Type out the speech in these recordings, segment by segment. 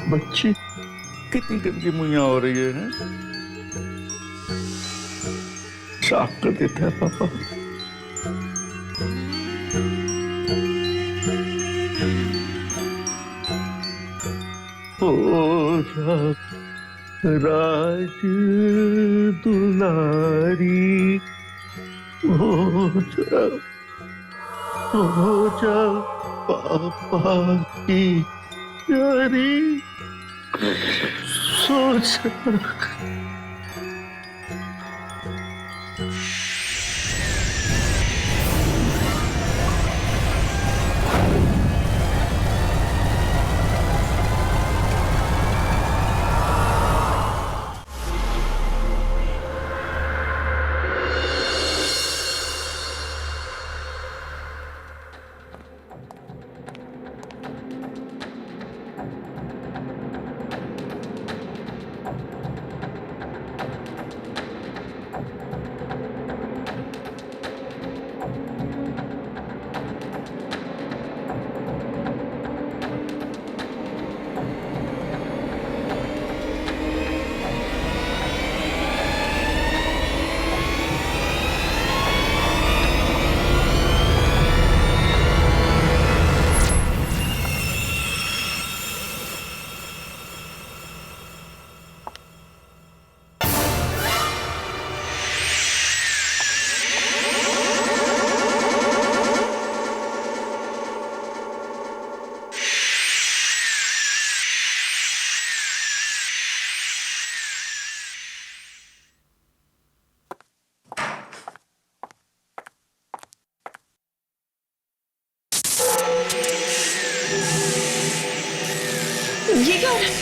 बच्ची कितनी गंदी मुइया हो रही है? साफ कर देता है पापा। ओ राज दुलारी हो जा पापा की प्यारी सोच। ये क्या हो रहा है?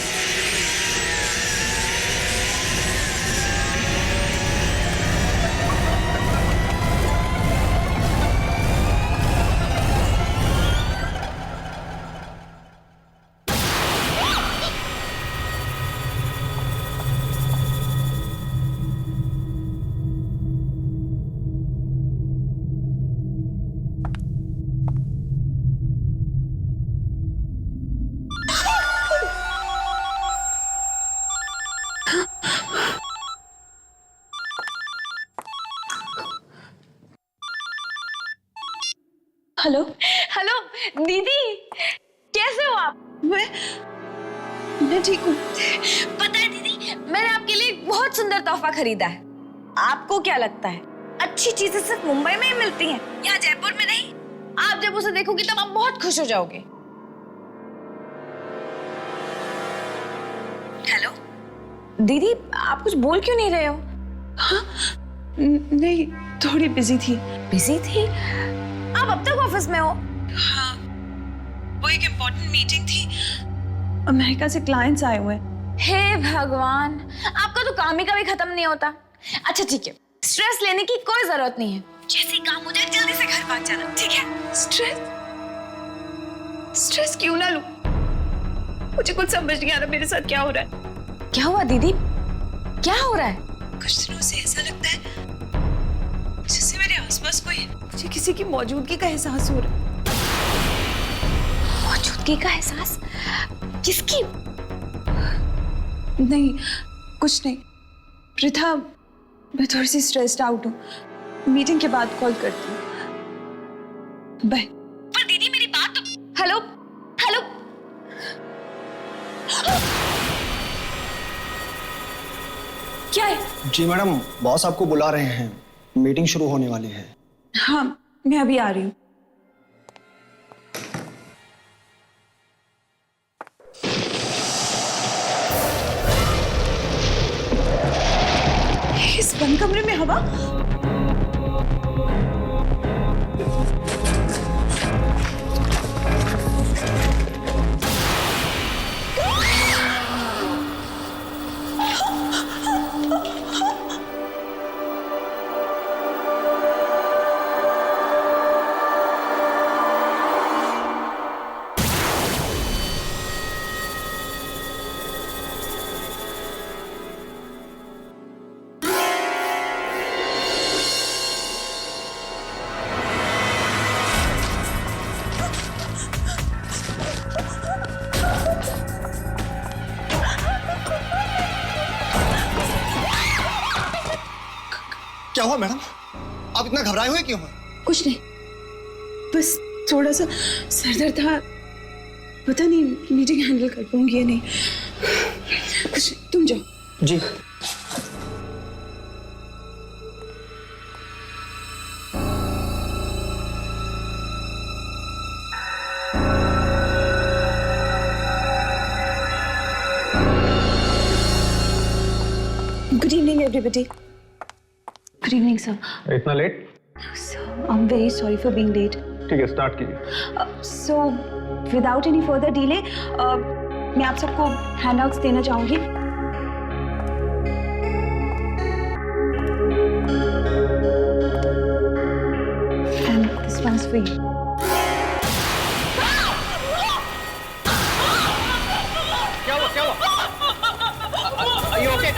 हेलो हेलो दीदी, कैसे हो आप? मैं ठीक हूँ। पता है दीदी, मैंने आपके लिए एक बहुत सुंदर तोहफा खरीदा है। आपको क्या लगता है अच्छी चीजें सिर्फ मुंबई में ही मिलती हैं, यहाँ जयपुर में नहीं? आप जब उसे देखोगी तब आप बहुत खुश हो जाओगे। हेलो दीदी, आप कुछ बोल क्यों नहीं रहे हो? हाँ? नहीं, थोड़ी बिजी थी। बिजी थी? आप अब तक ऑफिस में हो? हाँ, वो एक इम्पोर्टेंट मीटिंग थी, अमेरिका से क्लाइंट्स आए हुए। हे भगवान, आपका तो काम ही कभी खत्म नहीं होता। अच्छा ठीक है, स्ट्रेस लेने की कोई जरूरत नहीं है। जैसे काम हो जाए जल्दी से घर भाग जाना, ठीक है? स्ट्रेस क्यों ना लूं? मुझे कुछ समझ नहीं आ रहा मेरे साथ क्या हो रहा है। क्या हुआ दीदी, क्या हो रहा है? कुछ दिनों से ऐसा लगता है जैसे मेरे आसपास कोई, मुझे किसी की मौजूदगी का एहसास हो रहा है। मौजूदगी का एहसास? किसकी? नहीं, कुछ नहीं। पृथा, मैं थोड़ी सी स्ट्रेस्ड आउट हूँ। मीटिंग के बाद कॉल करती हूँ। बाय। पर दीदी मेरी बात तो। Hello hello. क्या है? जी मैडम, बॉस आपको बुला रहे हैं, मीटिंग शुरू होने वाली है। हाँ, मैं अभी आ रही हूँ। इस बंद कमरे में हवा? क्या हुआ मैडम? आप इतना घबराए हुए क्यों हैं? कुछ नहीं, बस थोड़ा सा सर दर्द था। पता नहीं मीटिंग हैंडल कर पाऊंगी या नहीं। कुछ नहीं, तुम जाओ। जी। Good evening, everybody. Good evening, sir. इतना late? Sir, I'm very sorry for being late. ठीक है, स्टार्ट कीजिए। So, without any further delay, मैं आप सबको handouts देना चाहूंगी। And this one's for you. क्या हुआ? क्या हुआ? Are you okay?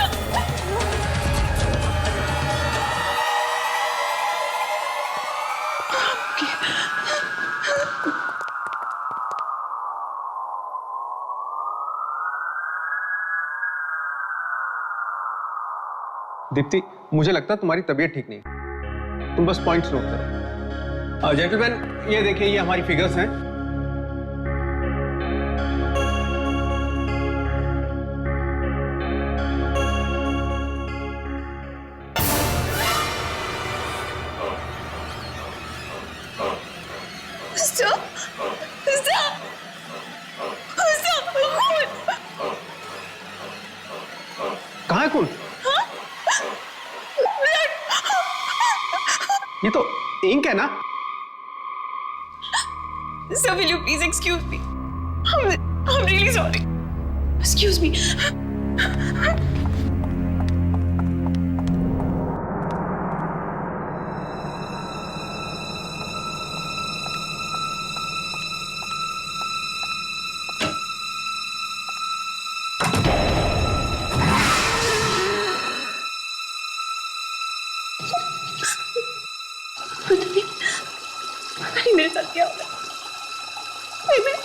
दीप्ति, मुझे लगता है तुम्हारी तबीयत ठीक नहीं। तुम बस पॉइंट्स नोट करो। जेंटलमैन, ये देखिए, ये हमारी फिगर्स हैं। Stop! Stop! Stop! कहाँ है खून? ये तो इंक है ना? Sir, will you please excuse me? I'm really sorry. Excuse me. पता नहीं मेरे साथ क्या हो रहा है। मैं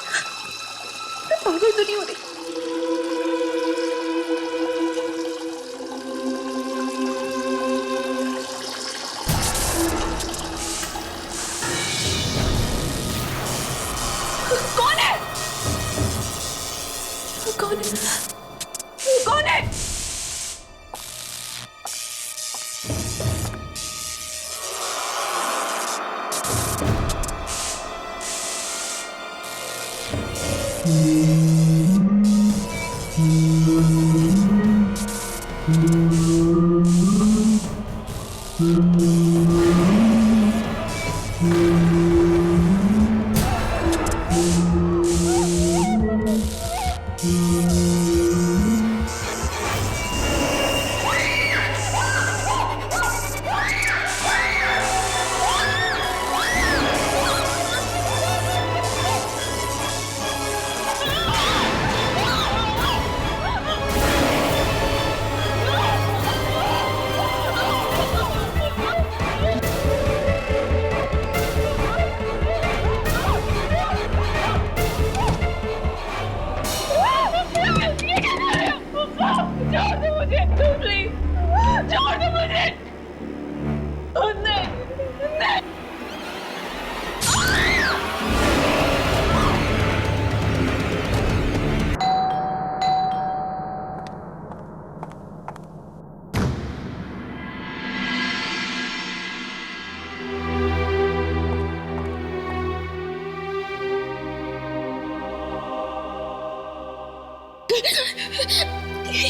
पागल तो नहीं हो रही। कौन है? कौन है? कौन है?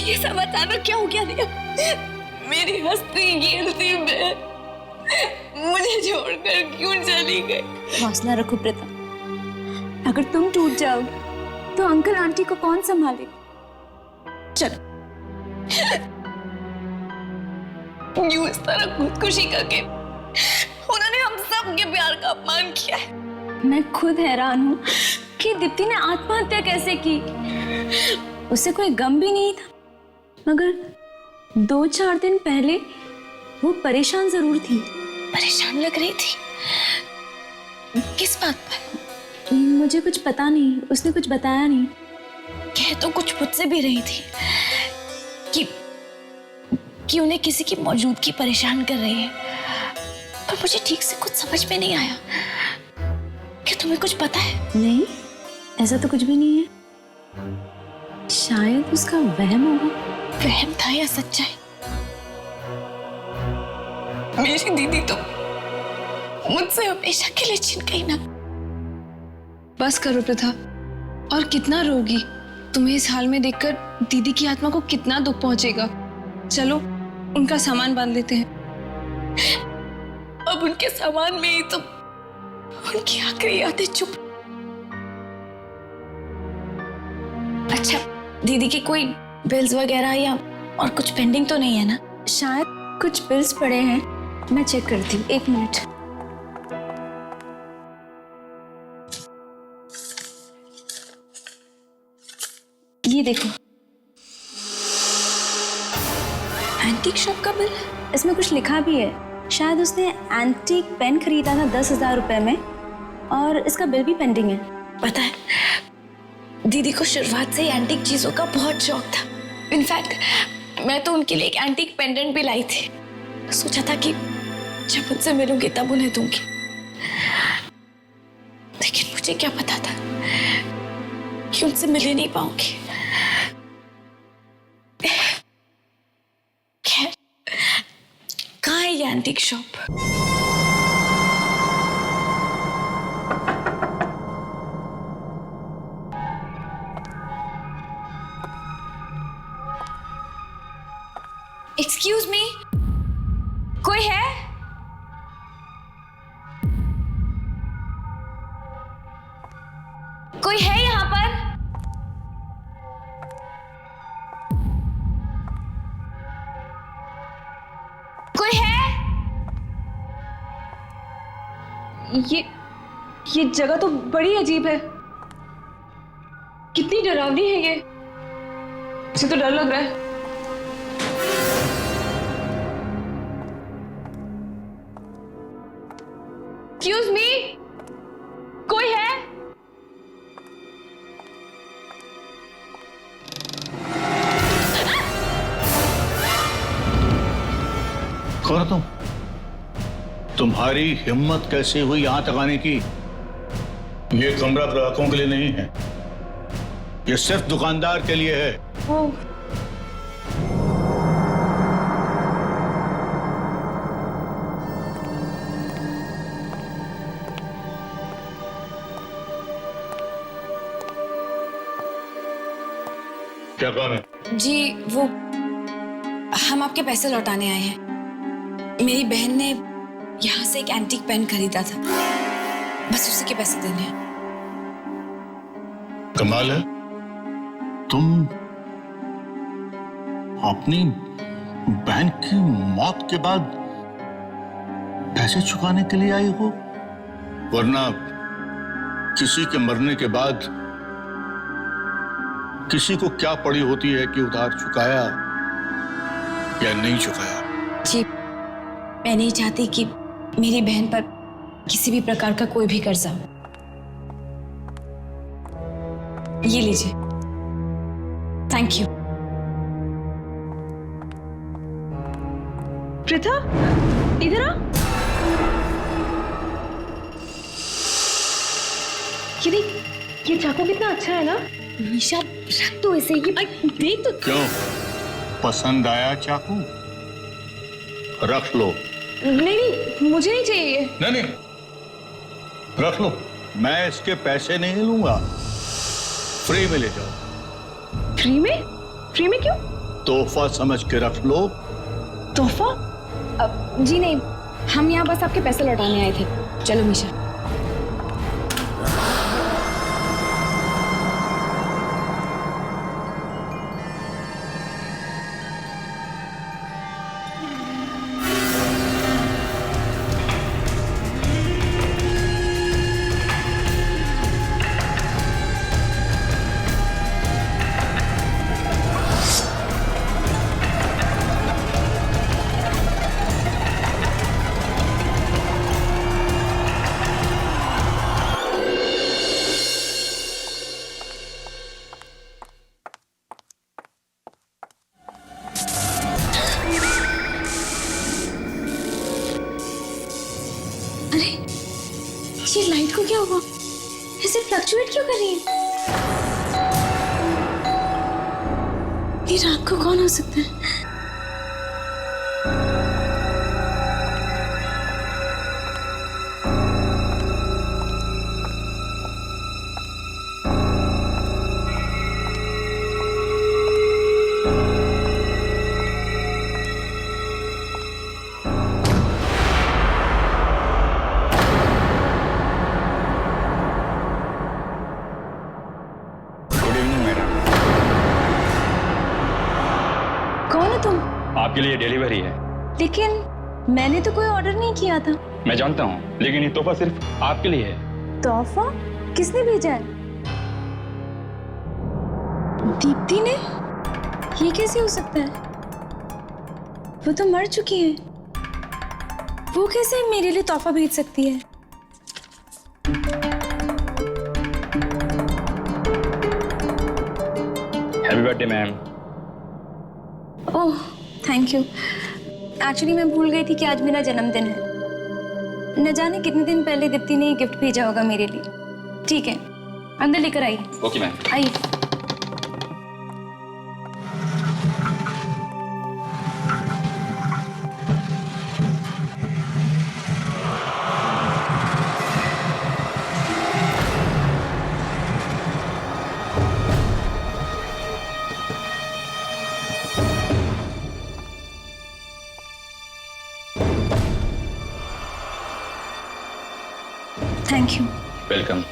ये सब अचानक क्या हो गया रिया? मेरी हंसती खेलती बहन मुझे छोड़कर क्यों चली गई? हौसला रखो प्रीता, अगर तुम टूट जाओगे तो अंकल आंटी को कौन संभालेगा? चलो। यूं इस तरह खुदकुशी करके उन्होंने हम सब के प्यार का अपमान किया है। मैं खुद हैरान हूँ कि दीप्ति ने आत्महत्या कैसे की। उसे कोई गम भी नहीं था, मगर 2-4 दिन पहले वो परेशान जरूर थी। परेशान लग रही थी? किस बात पर? मुझे कुछ पता नहीं, उसने कुछ बताया नहीं। कह तो कुछ मुझसे भी रही थी कि उन्हें किसी की मौजूदगी परेशान कर रही है, पर मुझे ठीक से कुछ समझ में नहीं आया। क्या तुम्हें कुछ पता है? नहीं, ऐसा तो कुछ भी नहीं है। शायद उसका वहम होगा। वहम था या सच्चाई? मेरी दीदी तो मुझसे हमेशा के लिए छिन गई ना। बस करो प्रथा, और कितना रोगी। तुम्हें इस हाल में देखकर दीदी की आत्मा को कितना दुख पहुंचेगा। चलो उनका सामान बांध लेते हैं। अब उनके सामान में ही तो उनकी आखिरी यादें चुप। अच्छा, दीदी की कोई बिल्स वगैरह या और कुछ पेंडिंग तो नहीं है ना? शायद कुछ बिल्स पड़े हैं, मैं चेक करती हूँ, 1 मिनट। ये देखो, एंटीक शॉप का बिल? इसमें कुछ लिखा भी है। शायद उसने एंटीक पेन खरीदा था 10,000 रुपए में, और इसका बिल भी पेंडिंग है। पता है, दीदी को शुरुआत से ही एंटीक चीजों का बहुत शौक था। इनफैक्ट मैं तो उनके लिए एक एंटीक पेंडेंट भी लाई थी। सोचा था कि जब उनसे मिलूंगी तब उन्हें दूंगी, लेकिन मुझे क्या पता था कि उनसे मिल ही नहीं पाऊंगी। खैर, कहाँ है ये एंटीक शॉप? एक्सक्यूज मी, कोई है? कोई है यहाँ पर? कोई है? ये जगह तो बड़ी अजीब है। कितनी डरावनी है ये। मुझे तो डर लग रहा है। एक्सक्यूज मी, कोई है? कौन हो तुम? तुम्हारी हिम्मत कैसे हुई यहां तक आने की? ये कमरा ग्राहकों के लिए नहीं है, ये सिर्फ दुकानदार के लिए है। वो क्या काम है? जी, वो हम आपके पैसे लौटाने आए हैं। मेरी बहन ने यहाँ से एक एंटीक पेन खरीदा था, बस उसी के पैसे देने हैं। कमाल है, तुम अपनी बहन की मौत के बाद पैसे चुकाने के लिए आई हो? वरना किसी के मरने के बाद किसी को क्या पड़ी होती है कि उधार चुकाया या नहीं चुकाया। जी, मैं नहीं चाहती कि मेरी बहन पर किसी भी प्रकार का कोई भी कर्जा हो। ये लीजिए, थैंक यू। प्रथा, इधर आ। ये देख, ये चाकू कितना अच्छा है ना। निशा, रख तो ऐसे ही। देख तो। क्यों, पसंद आया चाकू? रख लो। नहीं, मुझे नहीं चाहिए। नहीं, रख लो, मैं इसके पैसे नहीं लूंगा, फ्री में ले जाओ। फ्री में? फ्री में क्यों? तोहफा समझ के रख लो। तोहफा? जी नहीं, हम यहाँ बस आपके पैसे लौटाने आए थे। चलो निशा। हार्ट को क्या हुआ? ऐसे फ्लक्चुएट क्यों कर रही है? ये रात को कौन हो सकता है? Good evening madam. कौन है तुम? आपके लिए डिलीवरी है। लेकिन मैंने तो कोई ऑर्डर नहीं किया था। मैं जानता हूँ, लेकिन ये तोहफा सिर्फ आपके लिए है। तोहफा? किसने भेजा है? दीप्ति ने? ये कैसे हो सकता है? वो तो मर चुकी है। वो कैसे मेरे लिए तोहफा भेज सकती है? Happy birthday ma'am. Oh, thank you. Actually मैं भूल गई थी कि आज मेरा जन्मदिन है। न जाने कितने दिन पहले दीप्ति ने गिफ्ट भेजा होगा मेरे लिए। ठीक है, अंदर लेकर आइए। Okay ma'am. आइए। Thank you. Welcome.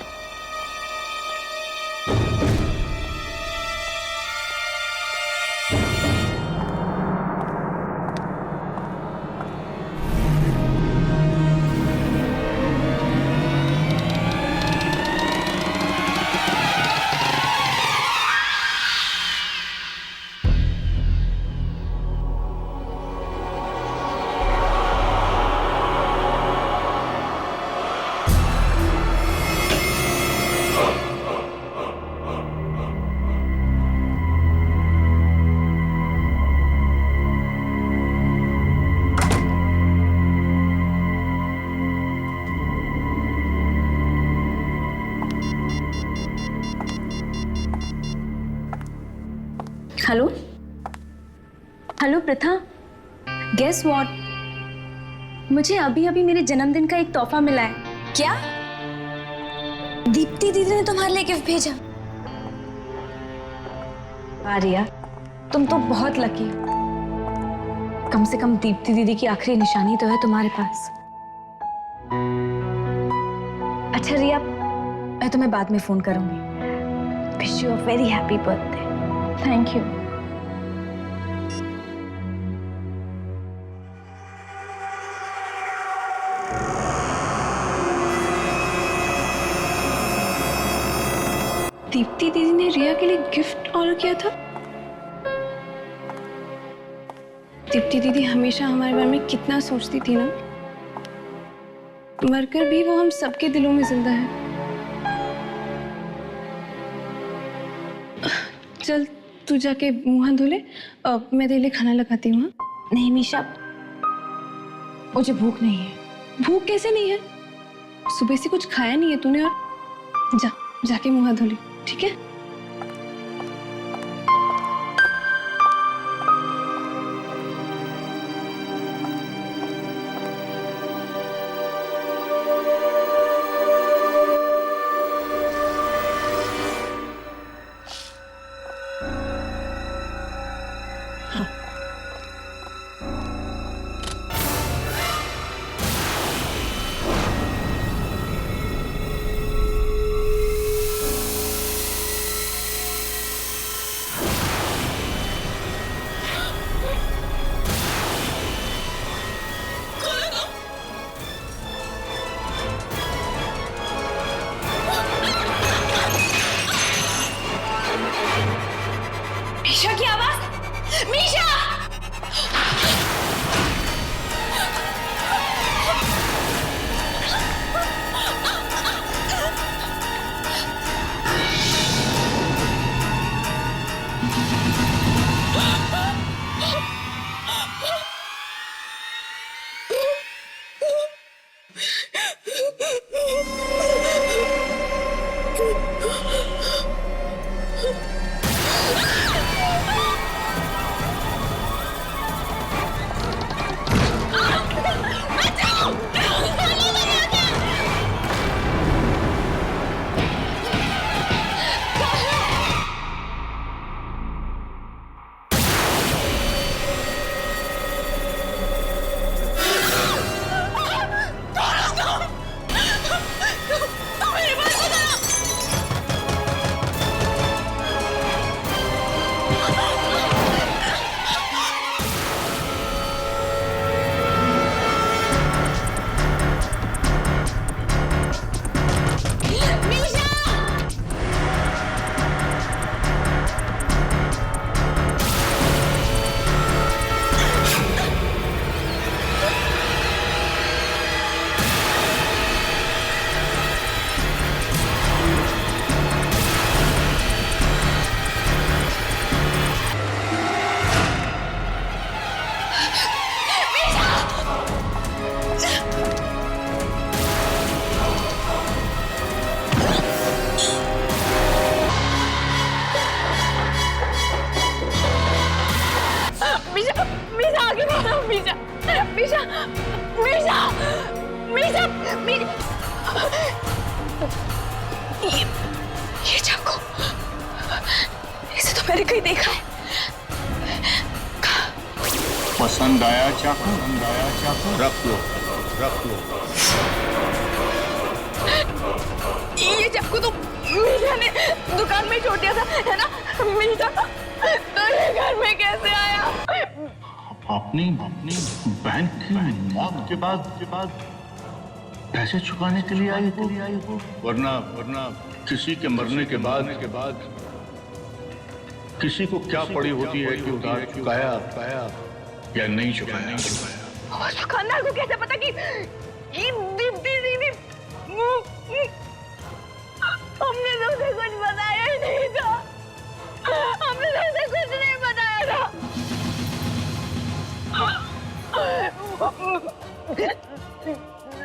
Hello hello Pratha, guess what? मुझे अभी अभी मेरे जन्मदिन का एक तोहफा मिला है। क्या? दीप्ति दीदी ने तुम्हारे लिए गिफ्ट भेजा? आर्या, तुम तो बहुत लकी हो। कम से कम दीप्ति दीदी की आखिरी निशानी तो है तुम्हारे पास। अच्छा रिया, मैं तुम्हें बाद में फोन करूंगी। Wish you a very happy birthday. Thank you. Deepti दीदी ने रिया के लिए गिफ्ट ऑर्डर किया था। दीप्ति दीदी हमेशा हमारे बारे में कितना सोचती थी ना। मरकर भी वो हम सबके दिलों में जिंदा है। चल तू जाके मुंह हाथ धो ले, मैं तेरे लिए खाना लगाती हूँ। हाँ? नहीं मीशा, मुझे भूख नहीं है। भूख कैसे नहीं है? सुबह से कुछ खाया नहीं है तूने। और जाके मुंह हाथ धो ले, ठीक है? मीशा, मीशा, मीशा, ये चाकू, इसे तो मैंने कहीं देखा है। पसंद आया चाकू? रख लो, रख लो। ये चाकू तो मीशा ने दुकान में छोड़ दिया था, है ना? मीशा तो ये घर में कैसे आया? अपनी बहन की मौत के बाद पैसे चुकाने के लिए आई हो? वरना किसी के मरने के बाद किसी को क्या पड़ी होती है कि उधार चुकाया या नहीं चुकाया? और दुकानदार को कैसे पता कि दीप्ति दीदी, हमने तो उसे कुछ बताया ही नहीं था, हमने तो उसे कुछ नहीं बताया था।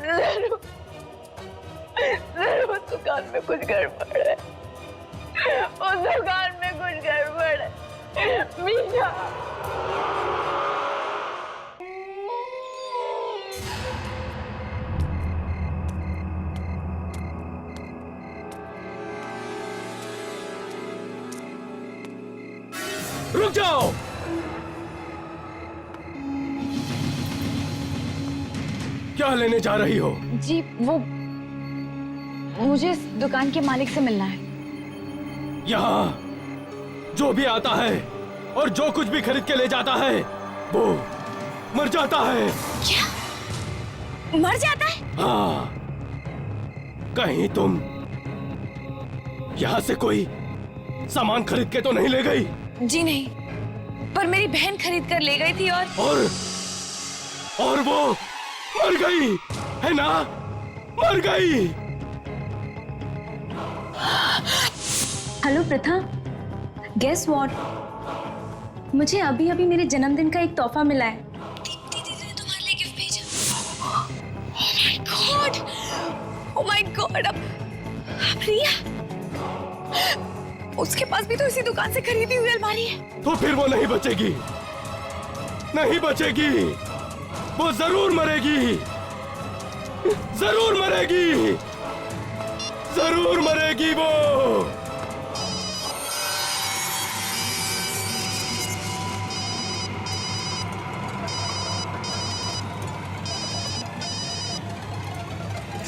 जरूर उस दुकान में कुछ गड़बड़ है, उस दुकान में कुछ गड़बड़ है। मीशा, रुक जाओ। क्या लेने जा रही हो? जी वो मुझे इस दुकान के मालिक से मिलना है। यहाँ जो भी आता है और जो कुछ भी खरीद के ले जाता है वो मर जाता है। क्या? मर जाता है? हाँ, कहीं तुम यहाँ से कोई सामान खरीद के तो नहीं ले गई? जी नहीं, पर मेरी बहन खरीद कर ले गई थी और वो मर गई है ना? मर गई। Hello Pratha, guess what? मुझे अभी अभी मेरे जन्मदिन का एक तोहफा मिला है। दीदी ने तुम्हारे लिए गिफ्ट भेजा। ओह माय गॉड, अब रिया, उसके पास भी तो इसी दुकान से खरीदी हुई अलमारी है। तो फिर वो नहीं बचेगी, नहीं बचेगी, वो जरूर मरेगी, जरूर मरेगी, जरूर मरेगी वो।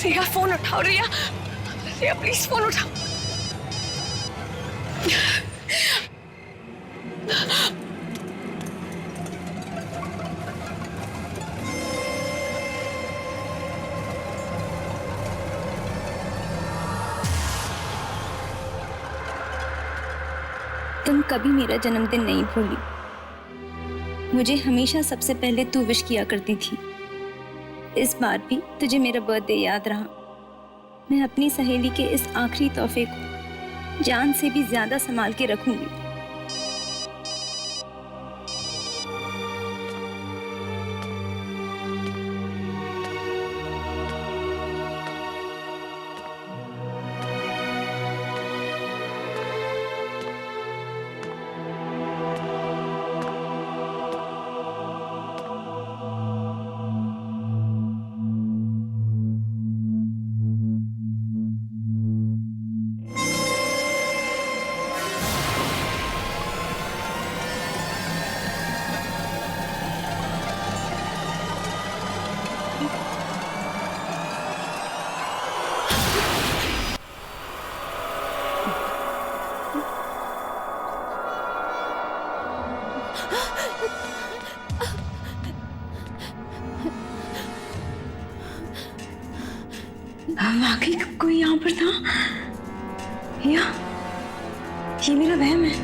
रिया फोन उठाओ, रिया, रिया प्लीज फोन उठाओ। तुम कभी मेरा जन्मदिन नहीं भूली। मुझे हमेशा सबसे पहले तू विश किया करती थी। इस बार भी तुझे मेरा बर्थडे याद रहा। मैं अपनी सहेली के इस आखिरी तोहफे को जान से भी ज्यादा संभाल के रखूंगी। वाकई कोई यहाँ पर था या ये मेरा वहम है?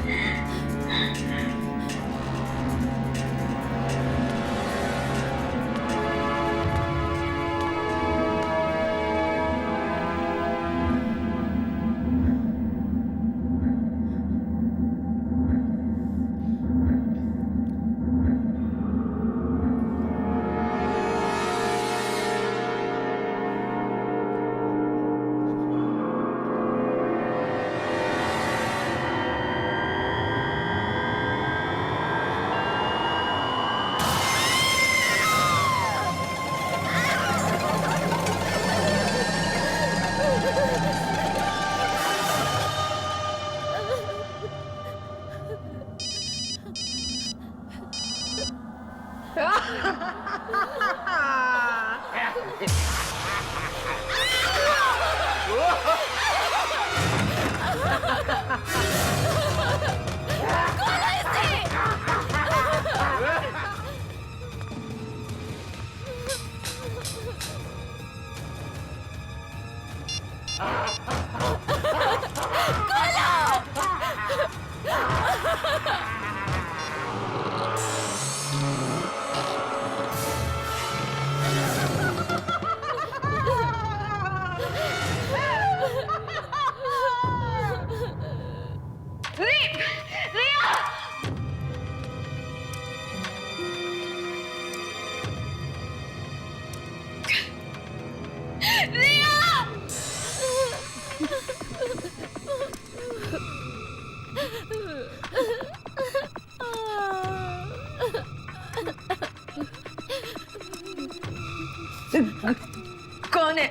कौन है?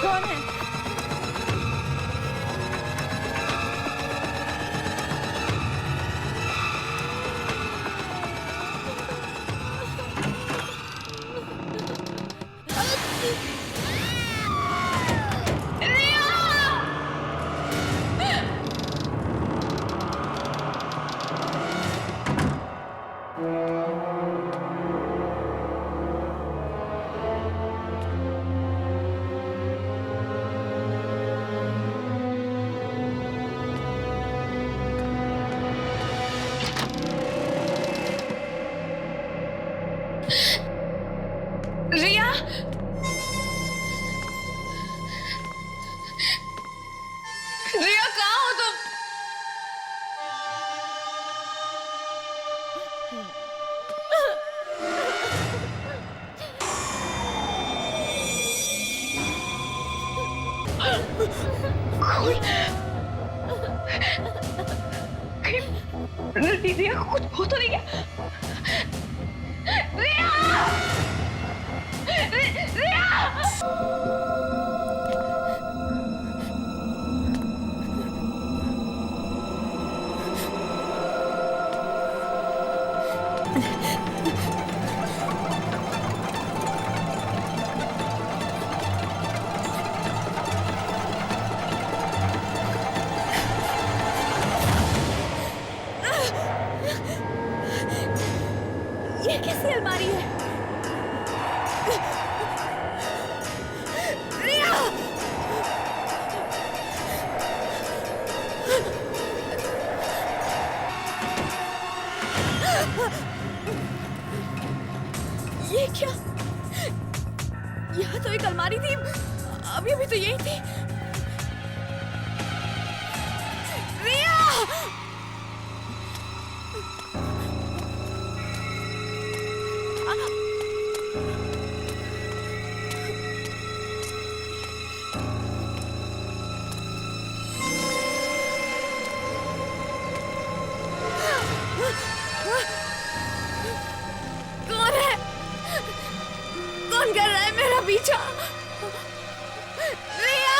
कौन है? रिया, रिया कहाँ हो तुम? रिया कुछ हो तो नहीं गया? रिया! रिया! ये कैसी अलमारी है? रिया! ये क्या? यहाँ तो एक अलमारी थी, अभी अभी तो यही थी। रिया! कौन है? कौन कर रहा है मेरा पीछा? रिया!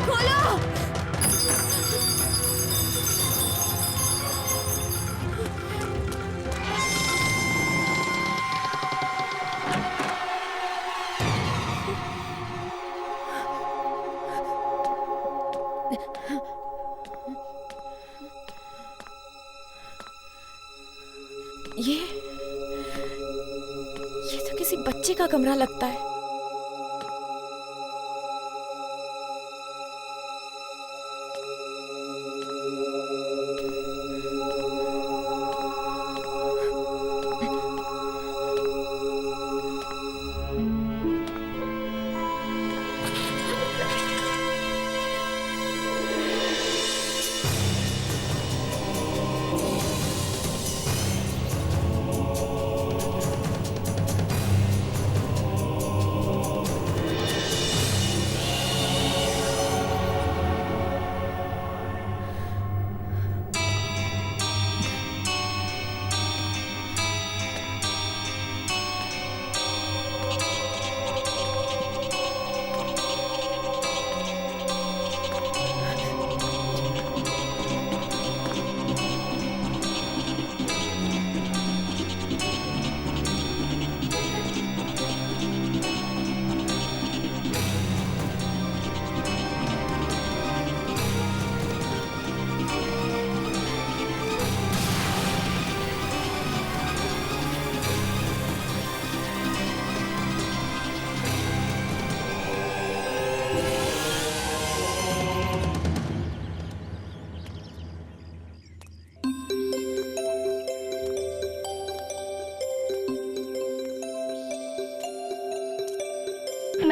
खोलो! ये तो किसी बच्चे का कमरा लगता है।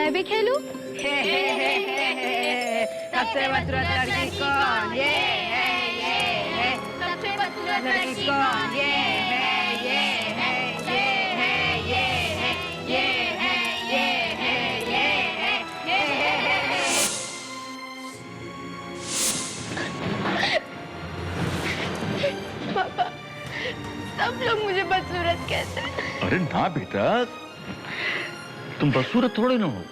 मैं भी खेलूं? सबसे बदसूरत लड़की कौन? ये है। सबसे बदसूरत लड़की कौन? ये है। ये है। ये है। ये है। ये है। ये है। ये है। पापा, सब लोग मुझे बदसूरत कहते हैं। अरे ना बेटा, तुम बदसूरत थोड़े ना हो,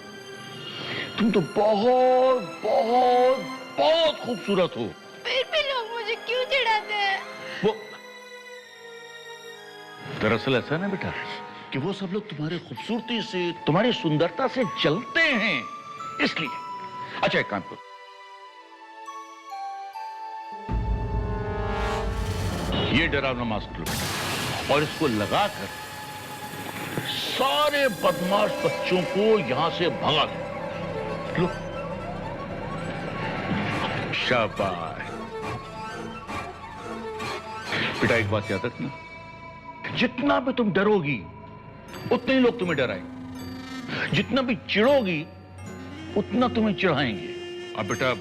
तुम तो बहुत बहुत बहुत खूबसूरत हो। फिर भी लोग मुझे क्यों चिढ़ाते हैं? वो दरअसल ऐसा ना बेटा कि वो सब लोग तुम्हारी खूबसूरती से, तुम्हारी सुंदरता से जलते हैं, इसलिए। अच्छा एक काम करो, ये डरावना मास्क लो और इसको लगाकर सारे बदमाश बच्चों को यहां से भगा दो। लो, शाबाश बेटा। एक बात याद रखना, जितना भी तुम डरोगी उतने ही लोग तुम्हें डराएंगे, जितना भी चिढ़ोगी उतना तुम्हें चिढ़ाएंगे। अब बेटा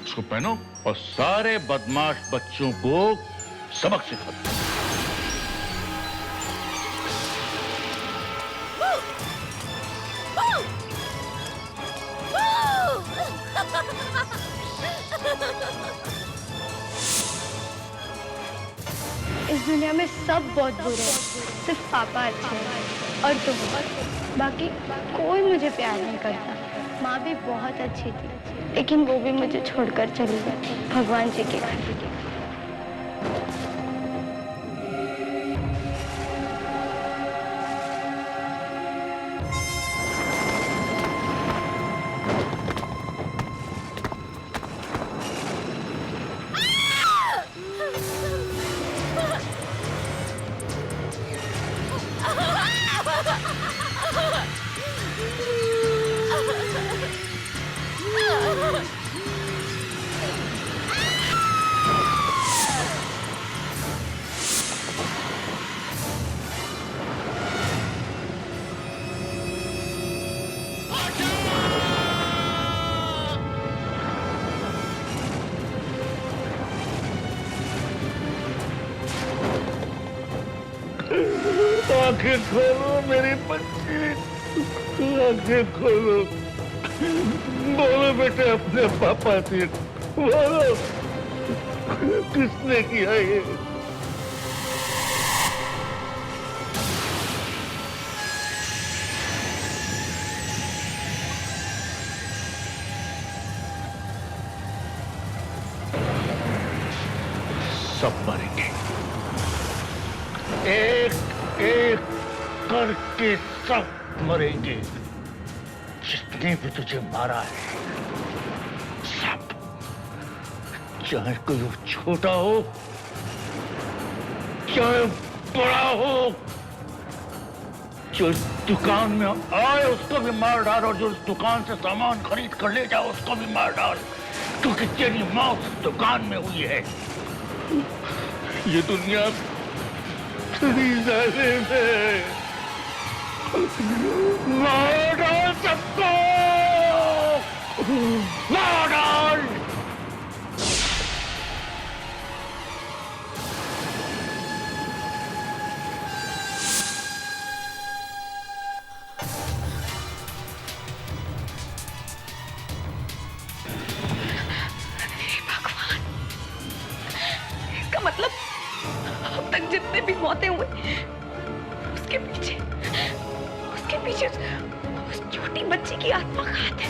इसको पहनो और सारे बदमाश बच्चों को सबक सिखा दो। इस दुनिया में सब बहुत बुरे हैं, सिर्फ पापा अच्छे हैं और तुम। बाकी कोई मुझे प्यार नहीं करता। माँ भी बहुत अच्छी थी, लेकिन वो भी मुझे छोड़कर चली गई भगवान जी के घर। आंखें खोलो मेरी बच्ची, आंखें खोलो। बोलो बेटे अपने पापा से, बोलो किसने किया ये? सब मरेंगे, एक एक करके सब मरेंगे। जितने भी तुझे मारा है सब, चाहे कोई छोटा हो चाहे बड़ा हो, जो इस दुकान में आए उसको भी मार डाल और जो इस दुकान से सामान खरीद कर ले जाओ उसको भी मार डाल, क्योंकि तेरी मौत इस दुकान में हुई है। ये दुनिया जालिम है, मार डाल सबको, मार डाल। इसका मतलब अब तक जितने भी मौतें हुई उसके पीछे उस छोटी बच्ची की आत्मा का हाथ है।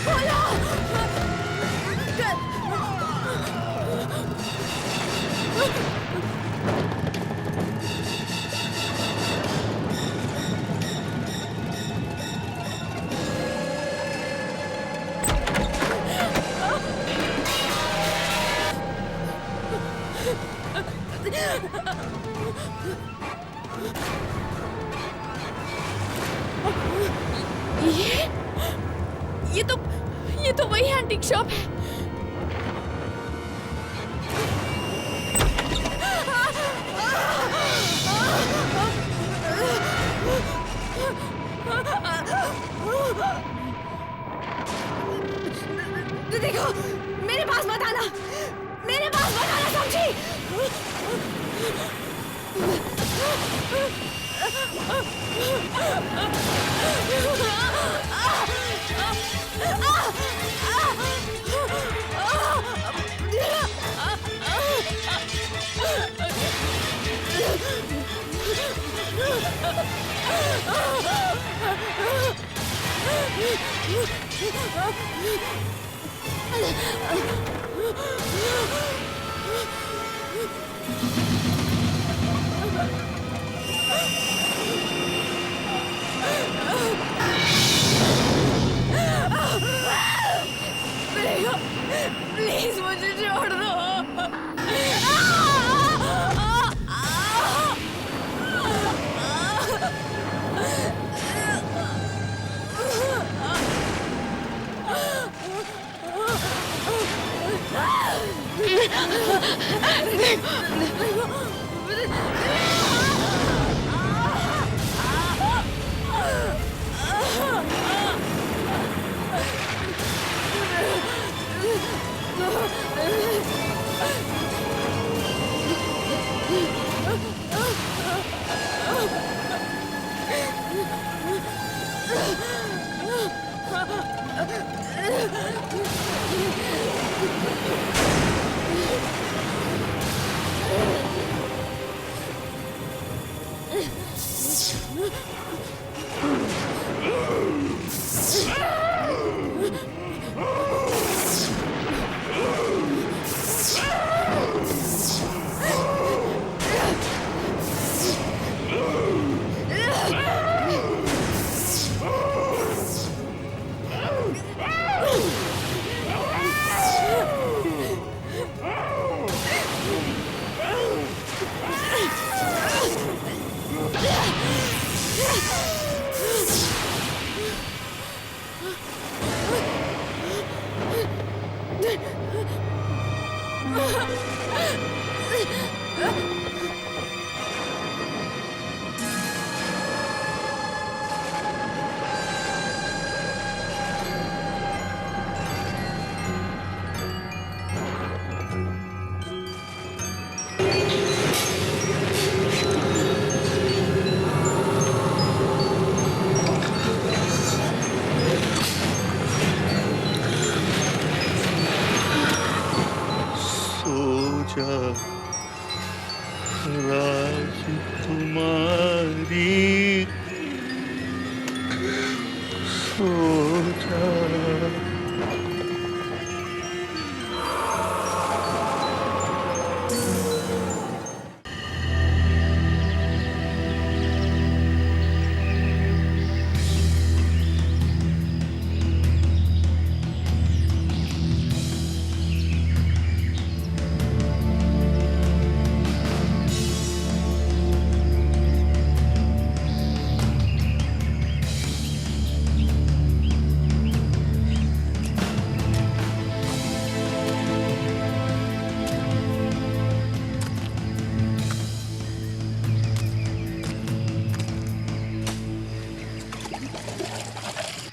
खोलो! ये तो वही एंटीक शॉप है। देखो, मेरे पास मत आना, समझी? प्लीज मुझे छोड़ दो।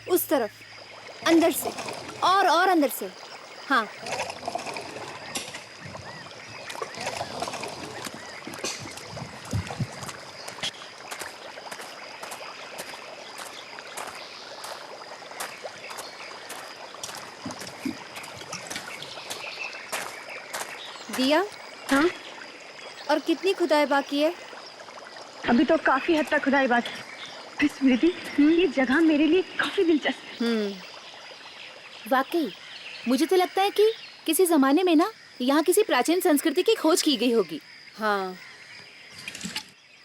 उस तरफ, अंदर से और अंदर से। हाँ, दिया। हाँ, और कितनी खुदाई बाकी है? अभी तो काफी हद तक खुदाई बात है। स्मृति, ये जगह मेरे लिए काफी दिलचस्प है। वाकई मुझे तो लगता है कि किसी जमाने में ना यहाँ किसी प्राचीन संस्कृति की खोज की गई होगी। हाँ,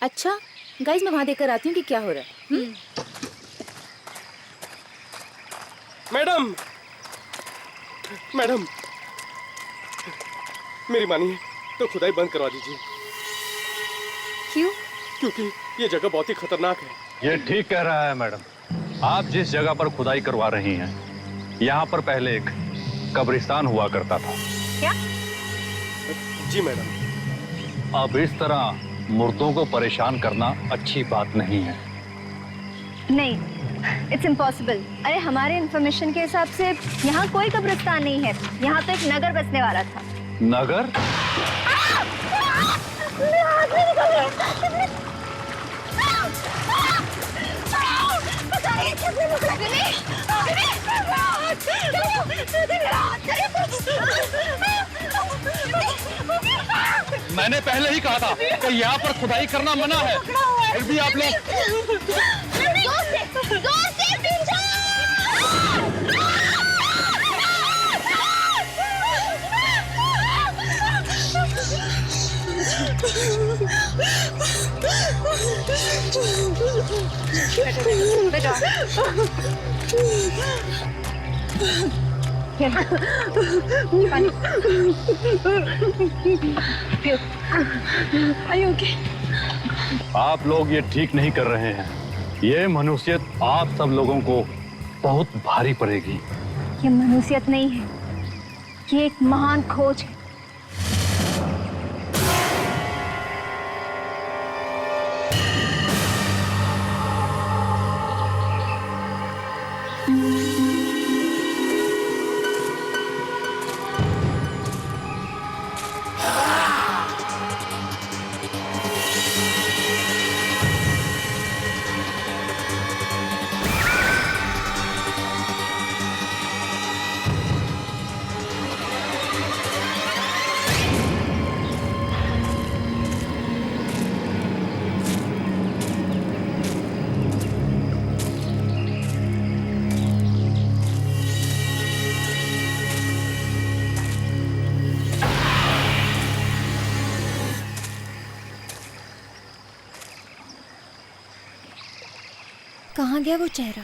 अच्छा गाइस, मैं वहाँ देखकर आती हूँ कि क्या हो रहा है। मैडम, मैडम, मेरी मानिए तो खुदाई बंद करवा दीजिए। क्यों? क्योंकि ये जगह बहुत ही खतरनाक है। ये ठीक कह रहा है मैडम। आप जिस जगह पर खुदाई करवा रही हैं यहाँ पर पहले एक कब्रिस्तान हुआ करता था। क्या? जी मैडम। अब इस तरह मुर्दों को परेशान करना अच्छी बात नहीं है। नहीं, इट्स इम्पॉसिबल। अरे हमारे इंफॉर्मेशन के हिसाब से यहाँ कोई कब्रिस्तान नहीं है। यहाँ तो एक नगर बसने वाला था। नगर? मैंने पहले ही कहा था कि यहाँ पर खुदाई करना मना है, फिर भी आप लोग। जोर से पीछे! बेटा, आप लोग ये ठीक नहीं कर रहे हैं। ये मनुष्यत आप सब लोगों को बहुत भारी पड़ेगी। ये मनुष्यत नहीं है, ये एक महान खोज है। कहाँ गया वो चेहरा?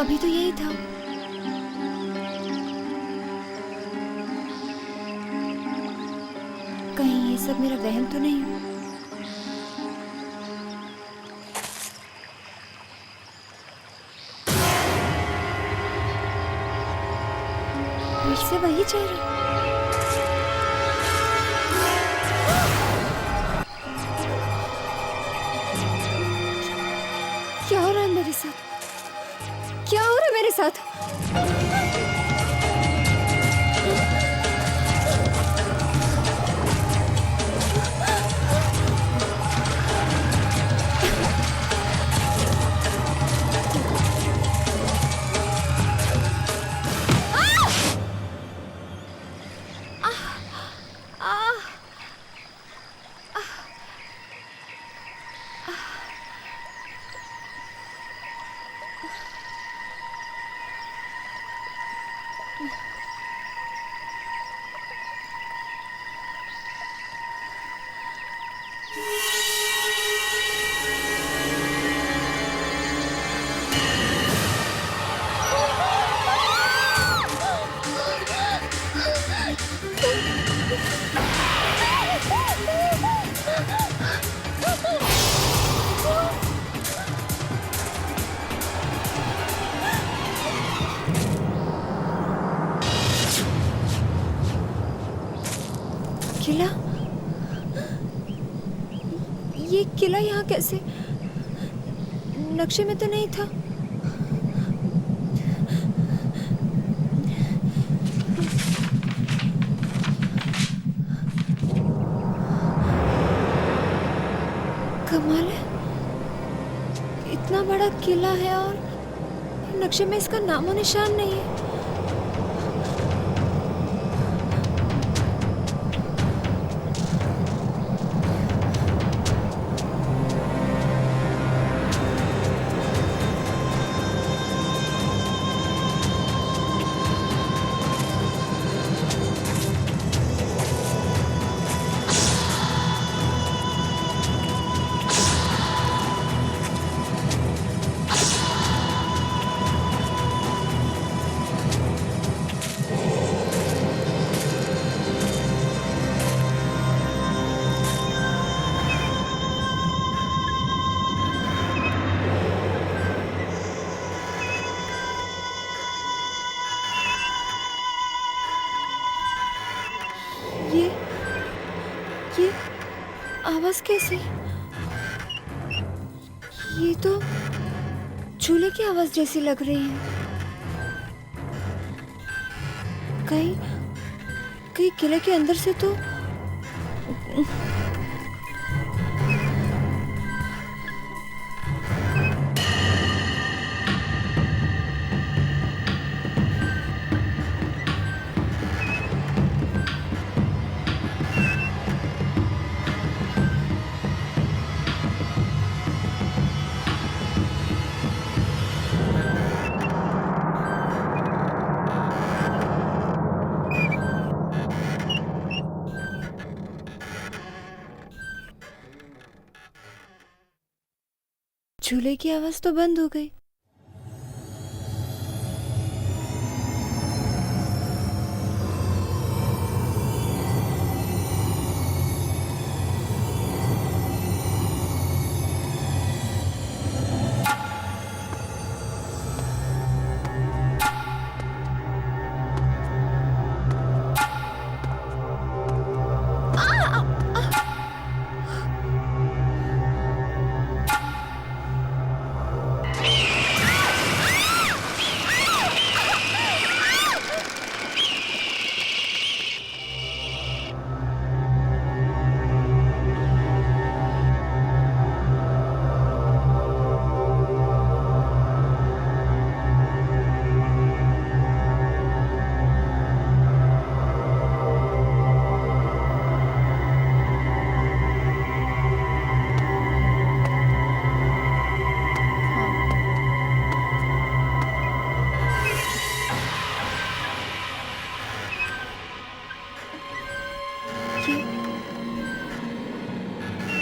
अभी तो यही था। कहीं ये सब मेरा वहम तो नहीं? फिर से वही चेहरा। क्या हो रहा है मेरे साथ? क्या हो रहा है मेरे साथ? किला? ये किला यहाँ कैसे? नक्शे में तो नहीं था। कमाल है, इतना बड़ा किला है और नक्शे में इसका नामो निशान नहीं है। आवाज कैसी? ये तो झूले की आवाज जैसी लग रही है। कहीं किले के अंदर से तो झूले की आवाज तो बंद हो गई।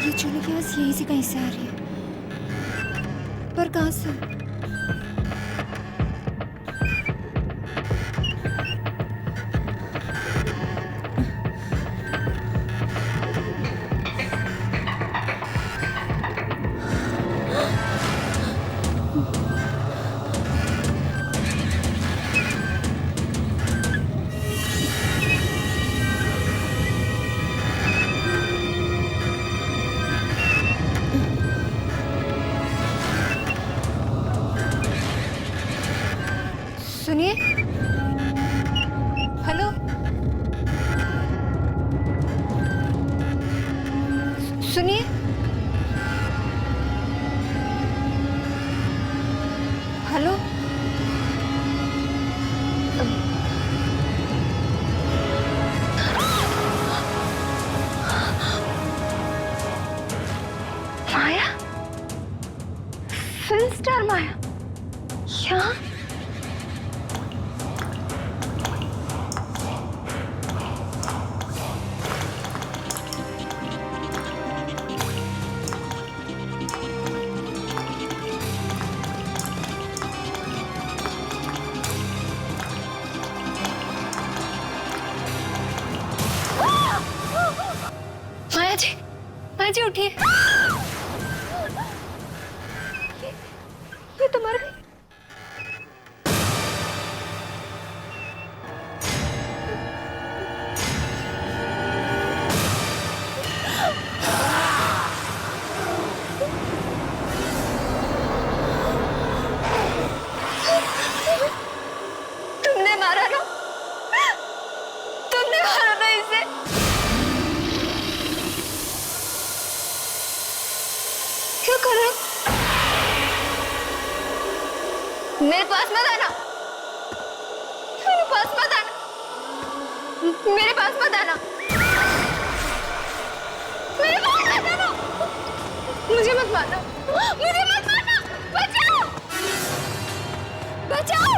ये झूले की आवाज यहीं से कहीं से आ रही है, पर कहाँ से? सुनिए, हेलो, सुनिए, हेलो, माया, फिल्म स्टार माया, यहाँ? माया जी उठिए। ये तो मर गई। तुमने मारा ना, तुमने मारा ना इसे। क्या कर रहे हो? मेरे पास मत आना, मेरे पास मत आना, मेरे पास मत आना, मेरे पास मत आना, मुझे मत मारना, मुझे मत मारना, बचाओ, बचाओ,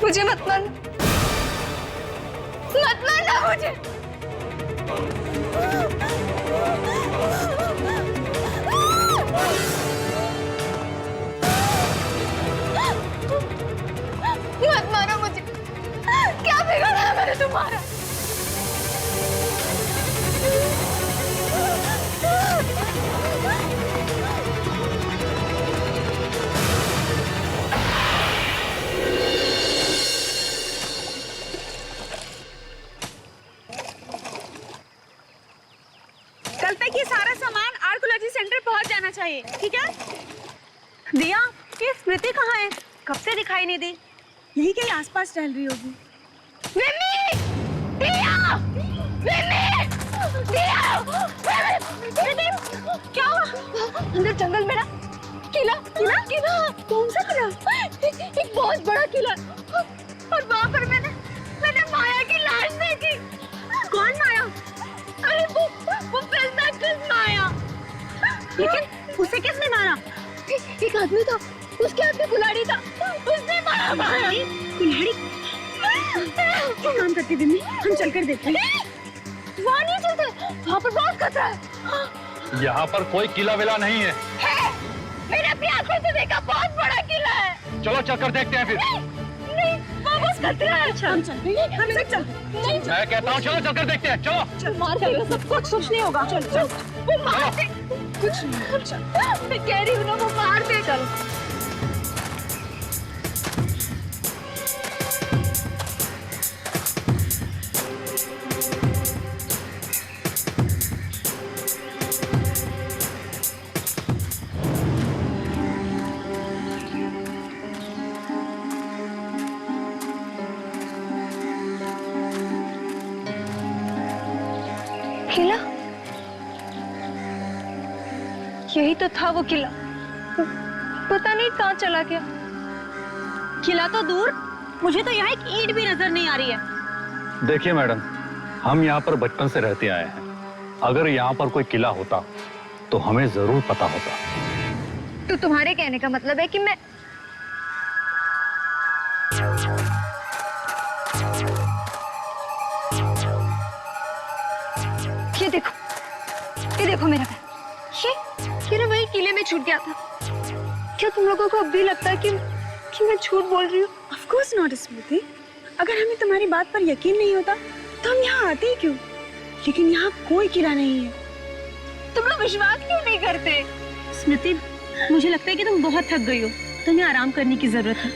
मुझे मत मारना, मत मारना मुझे। मत मारो मुझे, क्या बिगाड़ा है मैंने तुम्हारा? कल तक ये सारा सामान आर्कोलॉजी सेंटर पहुंच जाना चाहिए, ठीक है? दिया, ये स्मृति कहाँ है? कब से दिखाई नहीं दी? यही कहीं आसपास टहल रही होगी। मिमी! दिया! मिमी! दिया! मिमी! क्या हुआ? अंदर जंगल में ना किला, किला, किला। कौन सा किला? एक बहुत बड़ा किला। और वहाँ पर मैंने माया की लाश देखी। कौन माया? अरे वो फिल्म एक्ट्रेस माया। लेकिन उसे किसने मारा? एक आदमी था, उसके हाथ में कुल्हाड़ी था, उसने मारा माया। कुल्हाड़ी? क्या काम करती बिन्नी? हम चलकर देखते हैं। वहाँ नहीं चलते, वहाँ पर बहुत खतरा है। यहाँ पर कोई किला विला नहीं है। मैंने अपनी आंखों से देखा, बहुत बड़ा किला है। चलो चलकर देखते हैं फिर। नहीं, वो बस खतरा है। अच्छा, हम चलते हैं, हम सब चलते हैं। मैं कहता हूँ चलो चलकर देखते हैं, चलो। चल, मार कर सब कुछ नहीं होगा। चल चल, वो मार दे। कुछ नहीं, चल। मैं कह रही हूँ ना, वो मार दे। चल। किला? यही तो था वो किला। पता नहीं कहाँ चला गया। किला तो दूर, मुझे तो यहाँ एक ईंट भी नजर नहीं आ रही है। देखिए मैडम, हम यहाँ पर बचपन से रहते आए हैं। अगर यहाँ पर कोई किला होता तो हमें जरूर पता होता। तो तुम्हारे कहने का मतलब है कि मैं ये देखो मेरा बैग। ये ना वही किले में छूट गया था। क्या तुम लोगों को अब भी लगता है कि मैं झूठ बोल रही हूँ? Of course not, स्मृति। अगर हमें तुम्हारी बात पर यकीन नहीं होता तो हम यहाँ आते ही क्यों? लेकिन यहाँ कोई किला नहीं है। तुम लोग विश्वास क्यों नहीं करते? स्मृति, मुझे लगता है कि तुम बहुत थक गई हो, तुम्हें आराम करने की जरूरत है।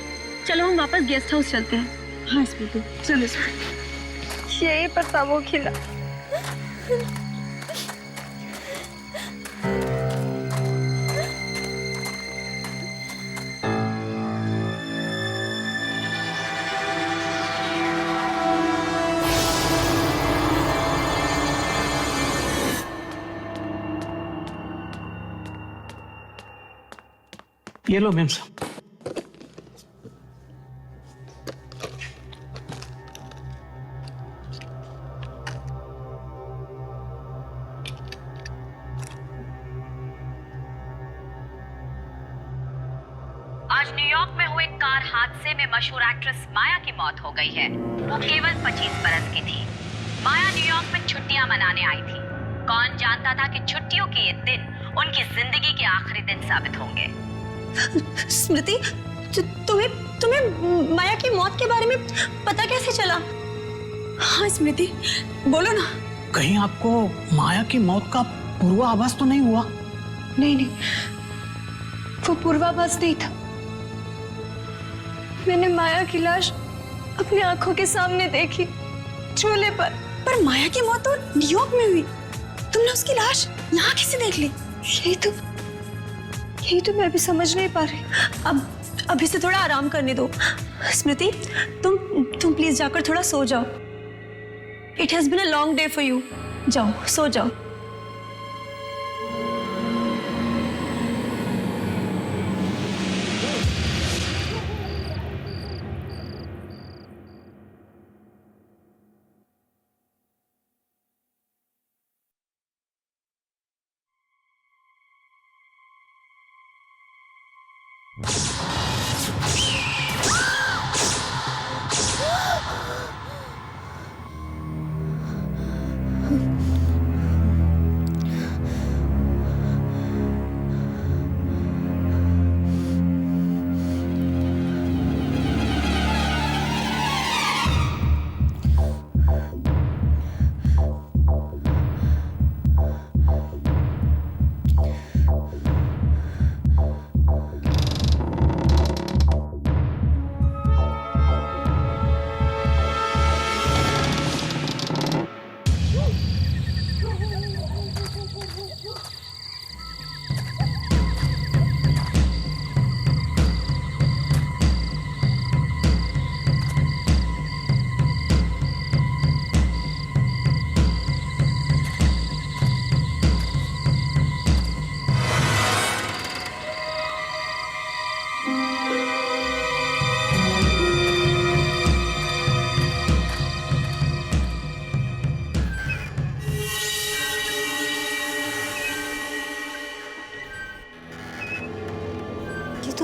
चलो हम वापस गेस्ट हाउस चलते हैं। हाँ स्मृति, चलो स्मृति। यही पर था वो किला। ये लो मैम साहब। आज न्यूयॉर्क में हुए कार हादसे में मशहूर एक्ट्रेस माया की मौत हो गई है। वो केवल 25 बरस की थी। माया न्यूयॉर्क में छुट्टियां मनाने आई थी। कौन जानता था कि छुट्टियों के ये दिन उनकी जिंदगी के आखिरी दिन साबित होंगे। स्मृति, तुम्हें माया की मौत के बारे में पता कैसे चला? हाँ स्मृति, बोलो ना। कहीं आपको माया की मौत का पूर्वाभास तो नहीं हुआ? नहीं, वो पूर्वाभास नहीं था। मैंने माया की लाश अपनी आंखों के सामने देखी, चूल्हे पर। पर माया की मौत तो न्यूयॉर्क में हुई। तुमने उसकी लाश यहाँ कैसे देख ली? यही तो मैं भी समझ नहीं पा रही। अब इसे थोड़ा आराम करने दो। स्मृति, तुम प्लीज जाकर थोड़ा सो जाओ। It has been a long day for you. जाओ, सो जाओ।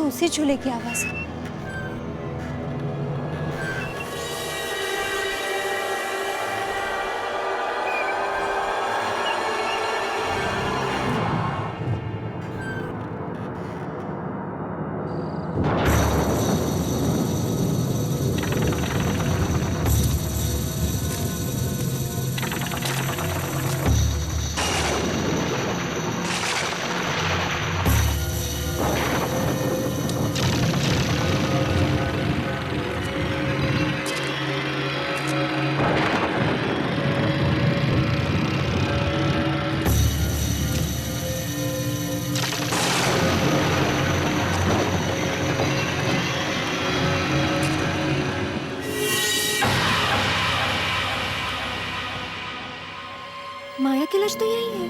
उसी चूल्हे की आवाज है। माया की लाश तो यही है।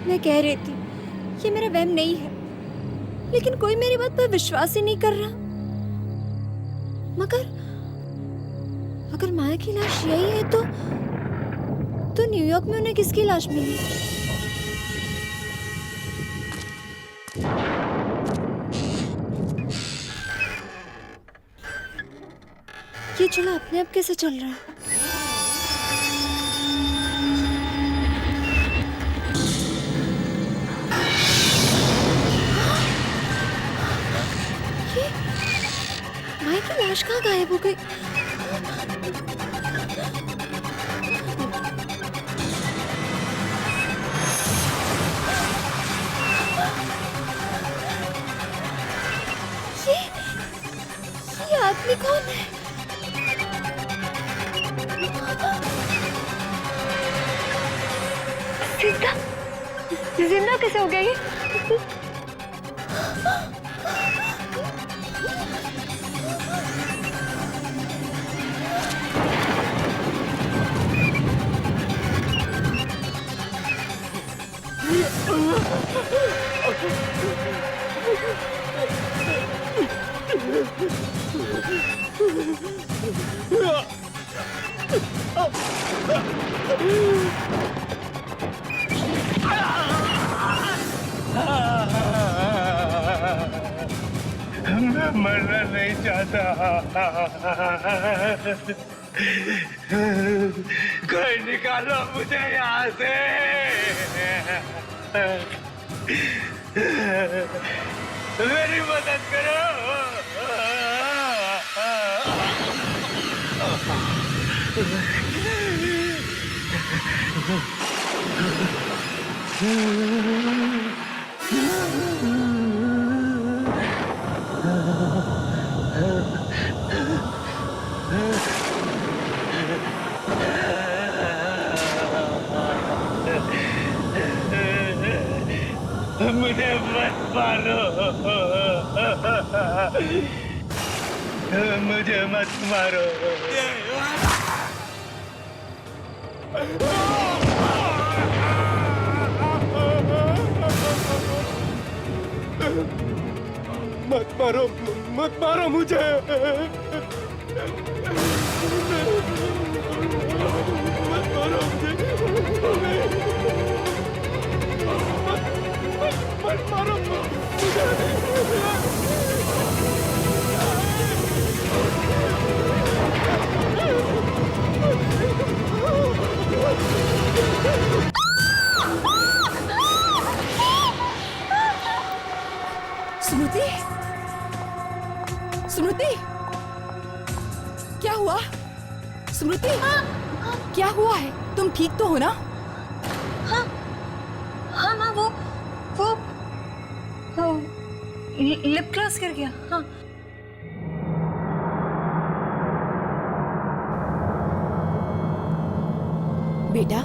मैं कह रही थी ये मेरा वहम नहीं है, लेकिन कोई मेरी बात पर विश्वास ही नहीं कर रहा। मगर अगर माया की लाश यही है तो न्यूयॉर्क में उन्हें किसकी लाश मिली? ये चूल्हा अपने आप कैसे चल रहा है? माया की लाश कहाँ गायब हो गई? ये आदमी कौन है? जिंदा कैसे हो गया ये? मैं मरना नहीं चाहता। कोई निकालो मुझे यहाँ से। मेरी मदद करो। मुझे मत मारो। मुझे मत मारो। मत मारो, मत मारो मुझे। मत मारो मुझे। मत मारो स्मृति, स्मृति, क्या हुआ? स्मृति, क्या हुआ है? तुम ठीक तो हो ना? हाँ हाँ माँ, वो लिप ग्लॉस गिर गया। हाँ बेटा,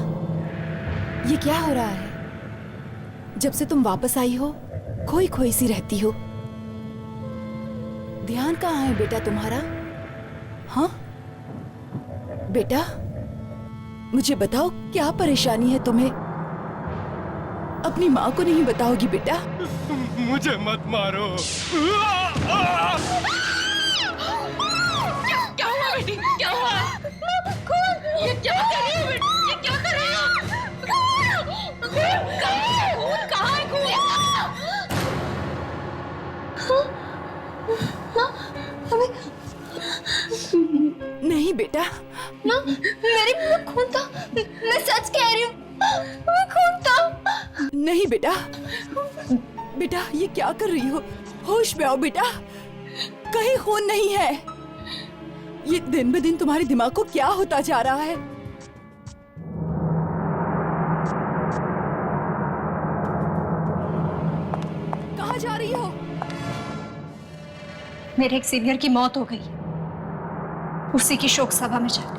ये क्या हो रहा है? जब से तुम वापस आई हो खोई खोई सी रहती हो। ध्यान कहाँ है बेटा तुम्हारा? हाँ बेटा, मुझे बताओ क्या परेशानी है तुम्हें? अपनी माँ को नहीं बताओगी बेटा? मुझे मत मारो। क्या हुआ बेटी? क्या हुआ? ये क्या कर रही हो बेटी? ये क्या कर रही हो? कहाँ है खून? बेटा? माँ, मेरे मुंह में खून था। मैं सच कह रही हूँ, मैं खून था। नहीं बेटा, बेटा ये क्या कर रही हो? होश में आओ बेटा, कहीं खून नहीं है। ये दिन ब दिन तुम्हारे दिमाग को क्या होता जा रहा है? कहाँ जा रही हो? मेरे एक सीनियर की मौत हो गई, उसी की शोक सभा में जा रही।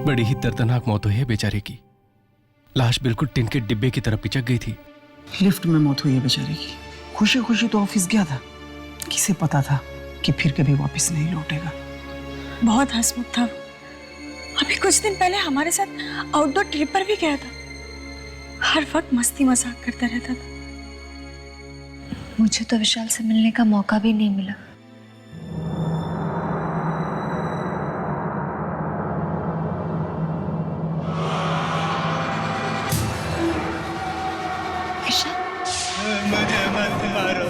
बड़ी ही दर्दनाक मौत हुई है बेचारे की। लाश बिल्कुल टिन के डिब्बे की तरह पिचक गई थी। लिफ्ट में मौत हुई है बेचारे की। खुशी खुशी तो ऑफिस गया था, किसे पता था कि फिर कभी वापस नहीं लौटेगा। बहुत हंसमुख था वो। अभी कुछ दिन पहले हमारे साथ आउटडोर ट्रिप पर भी गया था। हर वक्त मस्ती मजाक करता रहता था। मुझे तो विशाल से मिलने का मौका भी नहीं मिला। मुझे मत मारो।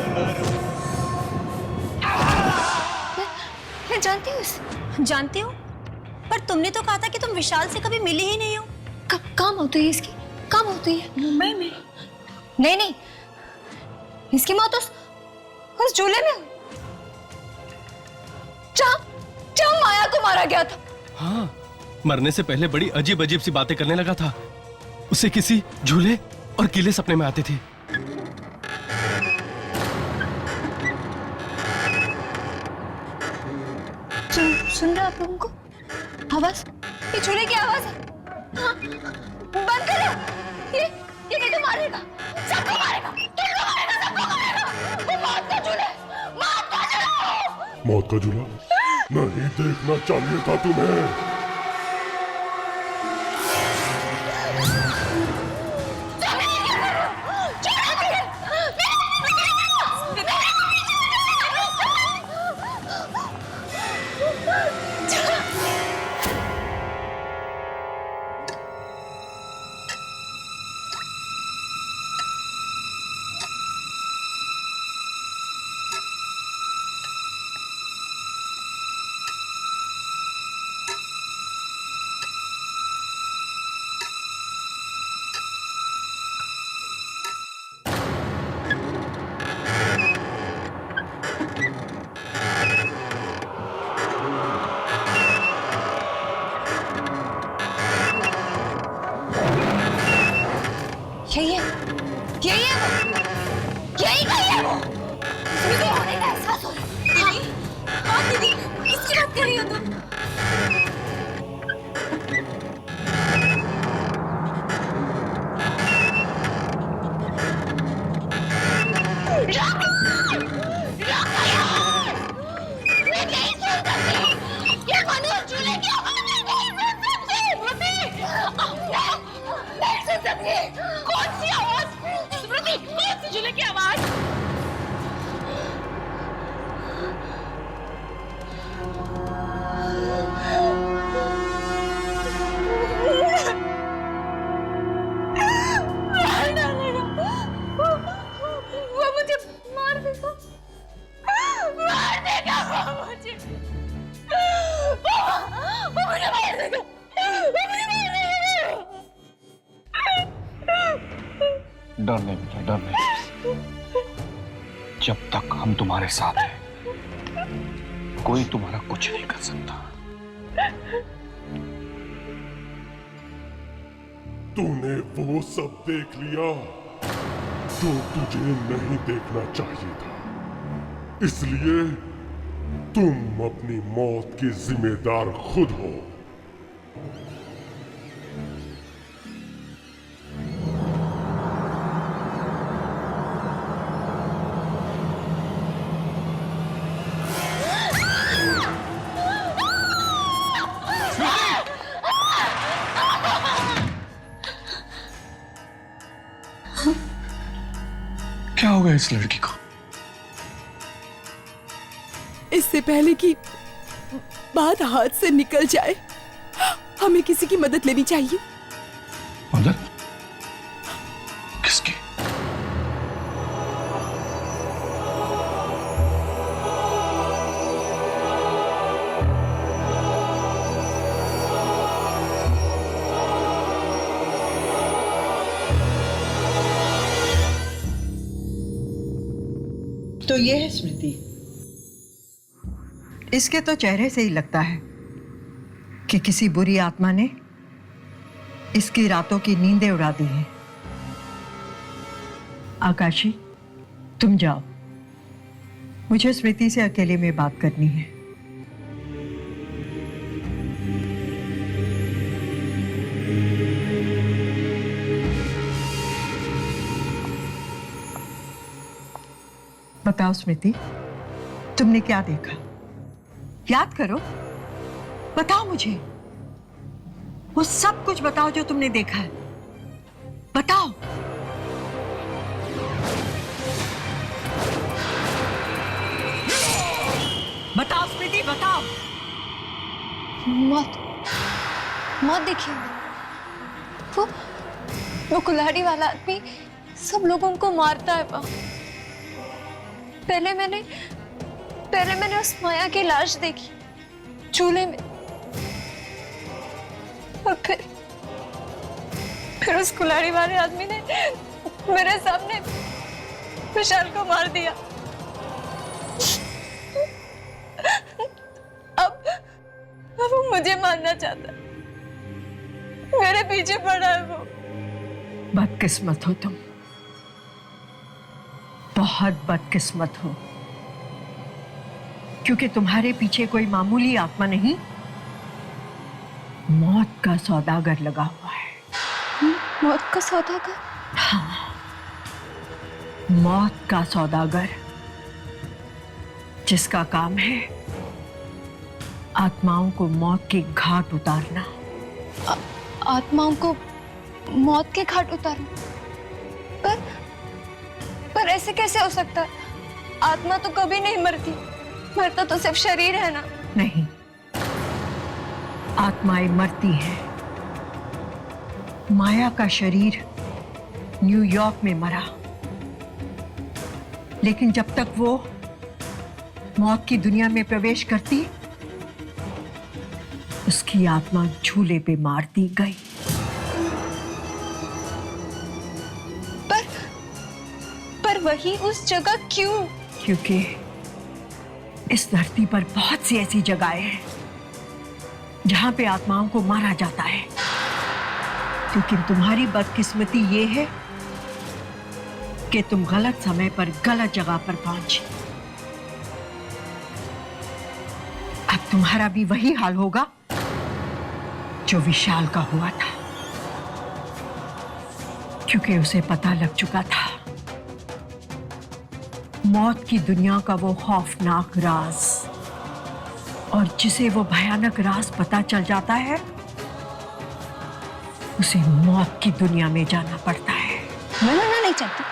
मैं जानती हूँ, जानती हूँ, पर तुमने तो कहा था कि तुम विशाल से कभी मिले ही नहीं हो। कब काम होती है इसकी? कब होती है? मुंबई में। नहीं नहीं, इसकी मौत उस झूले में जहाँ माया को मारा गया था। हाँ, मरने से पहले बड़ी अजीब अजीब सी बातें करने लगा था। उसे किसी झूले और किले सपने में आते थे। सुन रहे आप लोगों को आवाज? ये झूले की आवाज है। हाँ, बंद करो। ये मुझे मारेगा, सबको मारेगा, तुमको मारेगा, सबको मारेगा। वो मौत का झूला, मौत का झूला। मौत का झूला? नहीं देखना चाहिए था तुम्हें। यही है वो। मुझे होने का एहसास हो रहा है। हाँ दीदी, इसकी बात कर रही हो तुम? कौन सी आवाज? स्मृति, कौन सी झूले की आवाज? वो मुझे मार देगा, मार देगा वो मुझे, वो मुझे मार देगा, वो मुझे मार देगा। डर नहीं बेटा, डर नहीं। जब तक हम तुम्हारे साथ हैं, कोई तुम्हारा कुछ नहीं कर सकता। तूने वो सब देख लिया जो तुझे नहीं देखना चाहिए था। इसलिए तुम अपनी मौत की जिम्मेदार खुद हो। क्या हो गया इस लड़की को? इससे पहले कि बात हाथ से निकल जाए, हमें किसी की मदद लेनी चाहिए। मदद? किसकी? तो ये है स्मृति। इसके तो चेहरे से ही लगता है कि किसी बुरी आत्मा ने इसकी रातों की नींदें उड़ा दी हैं। आकाशी, तुम जाओ, मुझे स्मृति से अकेले में बात करनी है। बताओ स्मृति, तुमने क्या देखा? याद करो, बताओ मुझे, वो सब कुछ बताओ जो तुमने देखा है। बताओ। बताओ स्मृति, बताओ। मौत, मौत देखिए, वो कुल्हाड़ी वाला आदमी सब लोगों को मारता है। पहले मैंने उस माया की लाश देखी चूल्हे में, और फिर उस कुल्हाड़ी वाले आदमी ने मेरे सामने विशाल को मार दिया। अब वो मुझे मारना चाहता है, मेरे पीछे पड़ा है वो। बदकिस्मत हो तुम, बहुत बदकिस्मत हो, क्योंकि तुम्हारे पीछे कोई मामूली आत्मा नहीं, मौत का सौदागर लगा हुआ है। मौत का सौदागर? हाँ, मौत का सौदागर, जिसका काम है आत्माओं को मौत के घाट उतारना। आत्माओं को मौत के घाट उतारना? पर ऐसे कैसे हो सकता है? आत्मा तो कभी नहीं मरती, मरता तो सिर्फ शरीर है ना। नहीं, आत्माएं मरती हैं। माया का शरीर न्यूयॉर्क में मरा, लेकिन जब तक वो मौत की दुनिया में प्रवेश करती, उसकी आत्मा झूले पे मार दी गई। पर वही उस जगह क्यों? क्योंकि इस धरती पर बहुत सी ऐसी जगहें हैं जहां पे आत्माओं को मारा जाता है, लेकिन तुम्हारी बदकिस्मती ये है कि तुम गलत समय पर गलत जगह पर पहुंची। अब तुम्हारा भी वही हाल होगा जो विशाल का हुआ था, क्योंकि उसे पता लग चुका था मौत की दुनिया का वो खौफनाक राज, और जिसे वो भयानक राज पता चल जाता है, उसे मौत की दुनिया में जाना पड़ता है। मैं मरना नहीं चाहती,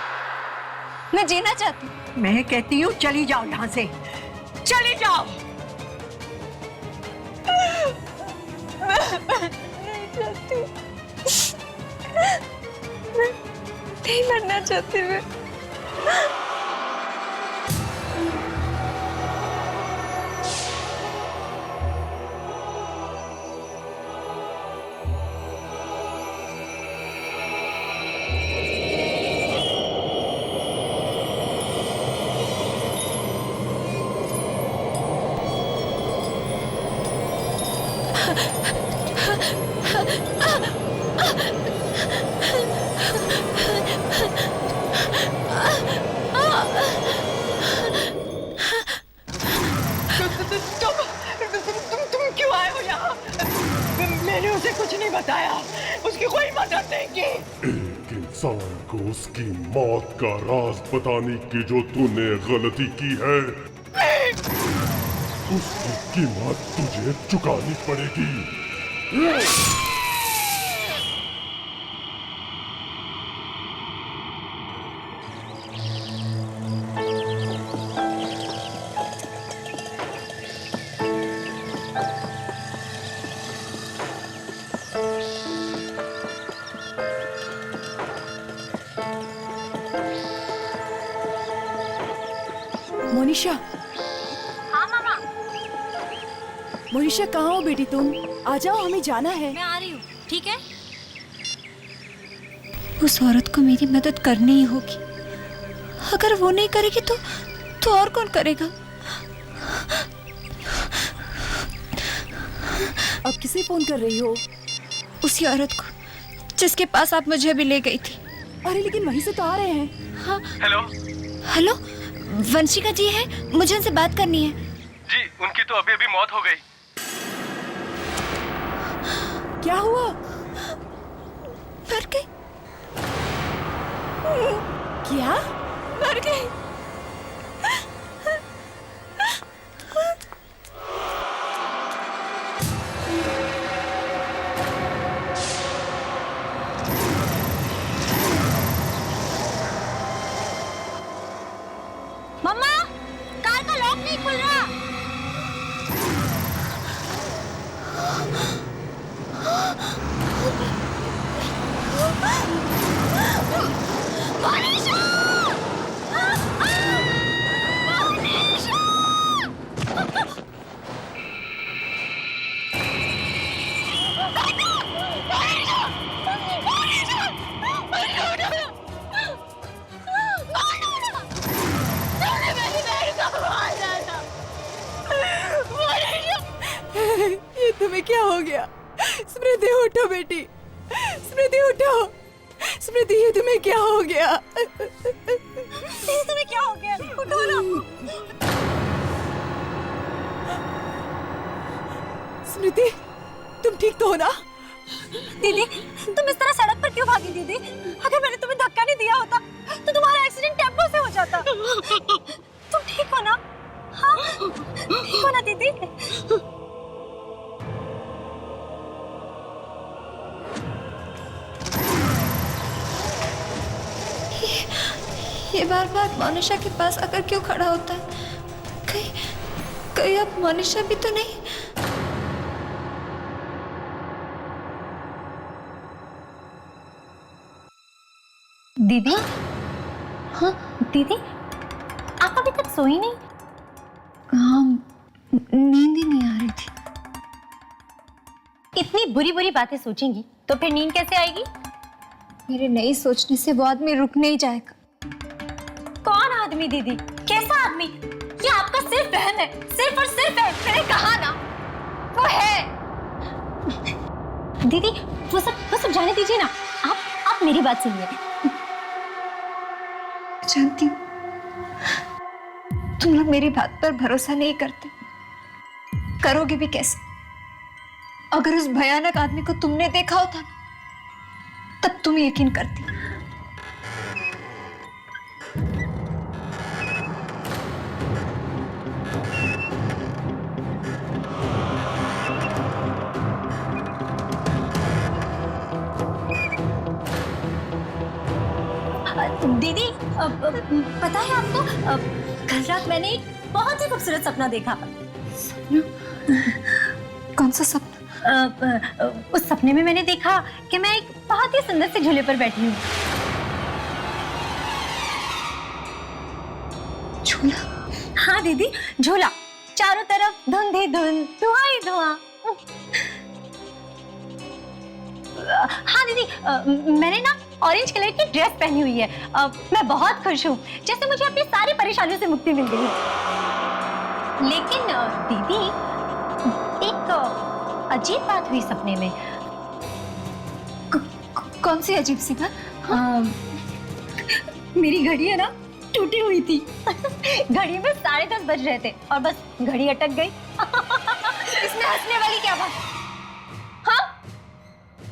मैं जीना चाहती हूँ। मैं कहती हूँ चली जाओ यहां से, चली जाओ। नहीं चाहती, मैं नहीं मरना चाहती। मैं तुम क्यों आए हो यहाँ? मैंने उसे कुछ नहीं बताया, उसकी कोई मदद नहीं की। एक इंसान को उसकी मौत का राज बताने की जो तूने गलती की है, उसकी कीमत तुझे चुकानी पड़ेगी। मोनिशा। हाँ मामा। मोनिशा कहाँ हो बेटी तुम? आ जाओ, हमें जाना है। मैं आ रही हूँ, ठीक है? उस औरत को मेरी मदद करनी ही होगी। अगर वो नहीं करेगी तो और कौन करेगा? अब किसे फोन कर रही हो? उसी औरत को जिसके पास आप मुझे अभी ले गई थी। अरे लेकिन वहीं से तो आ रहे हैं। हाँ। हेलो हेलो, वंशिका जी है, मुझे उनसे बात करनी है। जी, उनकी तो अभी अभी मौत हो गई। क्या हुआ? मर गई। क्या? मर गई। मम्मा, कार का लॉक नहीं खुल रहा। मनीषा! ये तुम्हें क्या हो गया? स्मृति उठो बेटी, स्मृति उठो। स्मृति ये तुम्हें क्या हो गया? तुम्हें क्या हो गया? उठो ना। स्मृति, तुम ठीक तो हो ना? दीदी, तुम इस तरह सड़क पर क्यों भागी दीदी? अगर मैंने तुम्हें धक्का नहीं दिया होता तो तुम्हारा एक्सीडेंट टेम्पो से हो जाता। तुम ठीक हो ना? हाँ, ठीक हो ना दीदी? ये बार बार मोनिशा के पास आकर क्यों खड़ा होता है? कहीं अब मोनिशा भी तो नहीं? दीदी? हाँ दीदी, आप अभी तक सोई नहीं? हाँ, नींद ही नहीं आ रही थी। इतनी बुरी बुरी बातें सोचेंगी तो फिर नींद कैसे आएगी? मेरे नहीं सोचने से वो आदमी रुक नहीं जाएगा। कौन आदमी दीदी? कैसा आदमी? ये आपका सिर्फ वहम है, सिर्फ और सिर्फ है। मैंने कहा ना, वो है। दीदी, वो सब जाने दीजिए ना। आप मेरी बात सुनिए। जानती हूँ तुम लोग मेरी बात पर भरोसा नहीं करते, करोगे भी कैसे? अगर उस भयानक आदमी को तुमने देखा होता तब तुम यकीन करती। दीदी, पता है आपको, कल रात मैंने एक बहुत ही खूबसूरत सपना देखा। कौन सा सपना? उस सपने में मैंने देखा कि मैं एक बहुत ही सुंदर से झूले पर बैठी हूँ। झूला? हाँ दीदी, झूला। चारों तरफ धुंध ही धुंध, धुआं ही धुआं। हाँ दीदी, मैंने ना ऑरेंज कलर की ड्रेस पहनी हुई है। मैं बहुत खुश हूँ, जैसे मुझे अपनी सारी परेशानियों से मुक्ति मिल गई है। लेकिन दीदी, एक अजीब बात हुई सपने में। कौन सी अजीब सी बात? मेरी घड़ी है ना, टूटी हुई थी। घड़ी में 10:30 बज रहे थे और बस घड़ी अटक गई। इसमें हंसने वाली क्या बात? हाँ,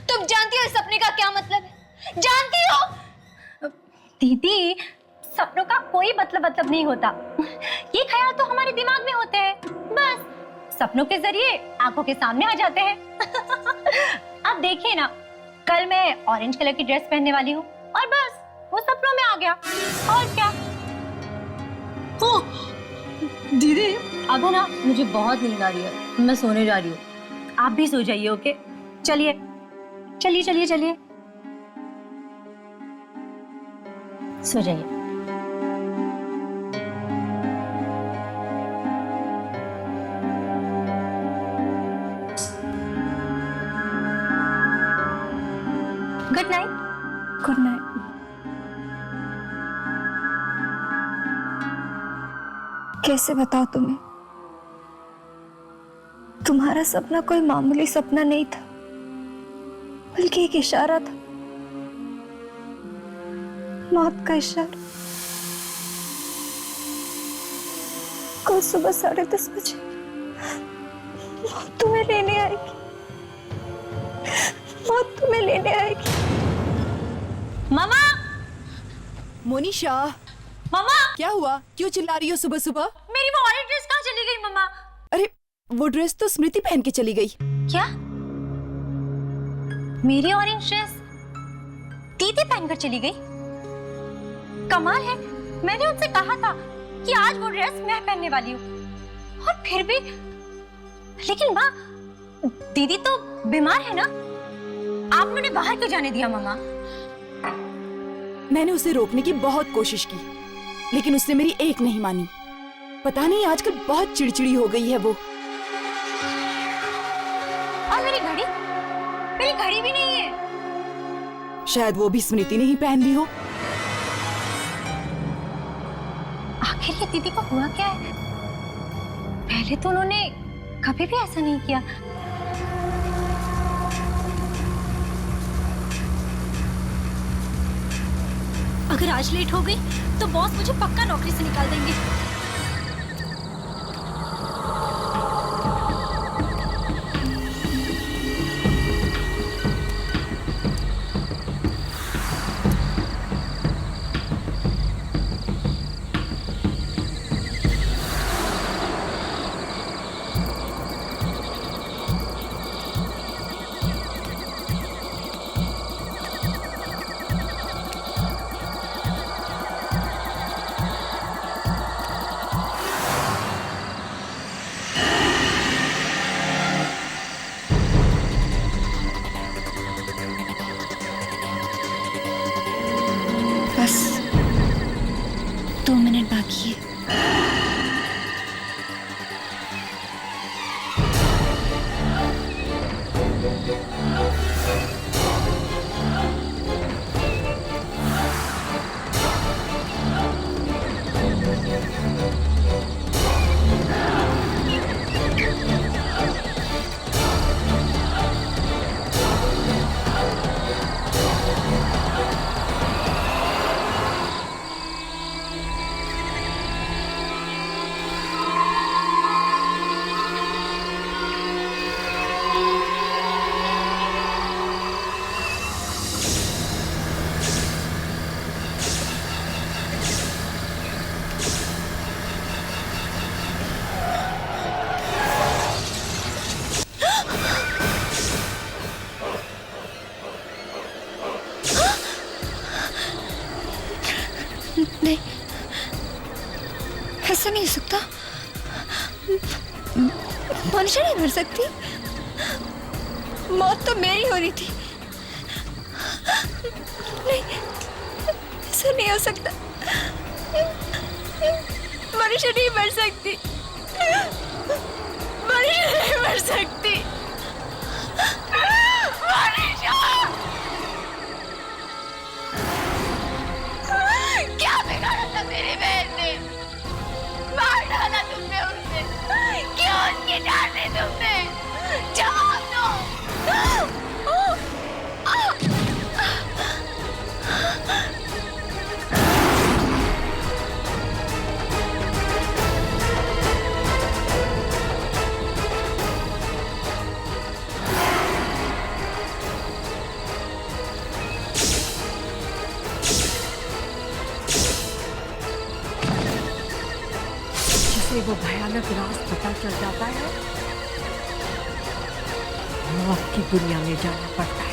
तुम जानती हो इस सपने का क्या मतलब है? जानती हो? दीदी, सपनों का कोई मतलब नहीं होता। ये ख्याल तो हमारे दिमाग में होते हैं, बस सपनों के जरिए आंखों के सामने आ जाते हैं। अब देखिए ना, कल मैं ऑरेंज कलर की ड्रेस पहनने वाली हूँ और बस वो सपनों में आ गया। और क्या? दीदी, अब है ना, मुझे बहुत नींद आ रही है, मैं सोने जा रही हूँ। आप भी सो जाइए, ओके? चलिए चलिए चलिए चलिए, सो जाइए। Good night. Good night. कैसे बताओ तुम्हें, तुम्हारा सपना कोई मामूली सपना नहीं था, बल्कि एक इशारा था, मौत का इशारा। कल सुबह 10:30 बजे मौत तुम्हें लेने आएगी, मौत तुम्हें लेने आएगी। मामा! मोनिशा! मामा! क्या हुआ? क्यों चिल्ला रही हो सुबह सुबह? मेरी वो ऑरेंज ड्रेस कहाँ चली गई मामा? अरे वो ड्रेस तो स्मृति पहन के चली गई। क्या? मेरी ऑरेंज ड्रेस दीदी पहनकर चली गई? कमाल है, मैंने उनसे कहा था कि आज वो ड्रेस मैं पहनने वाली हूँ, और फिर भी। लेकिन माँ, दीदी तो बीमार है ना, आपने उन्हें बाहर क्यों जाने दिया मामा? मैंने उसे रोकने की बहुत कोशिश की, लेकिन उसने मेरी एक नहीं मानी। पता नहीं आजकल बहुत चिड़चिड़ी हो गई है वो। और मेरी घड़ी भी नहीं है। शायद वो भी स्मृति ने ही पहन ली हो। आखिर ये दीदी को हुआ क्या है? पहले तो उन्होंने कभी भी ऐसा नहीं किया। अगर आज लेट हो गई तो बॉस मुझे पक्का नौकरी से निकाल देंगे। बस 2 मिनट बाकी है। नहीं, ऐसा नहीं हो सकता। मनुष्य नहीं मर सकती, मौत तो मेरी हो रही थी। नहीं, ऐसा नहीं हो सकता। मनुष्य नहीं मर सकती, मनुष्य नहीं मर सकती। क्या बिगाड़ा था मेरी बहन ने? मार डाला तुमने उसे, क्यों उसकी जान ली तुमने? जवाब दो। वो भयानक राज पता चल जाता है, मौत की दुनिया में जाना पड़ता है।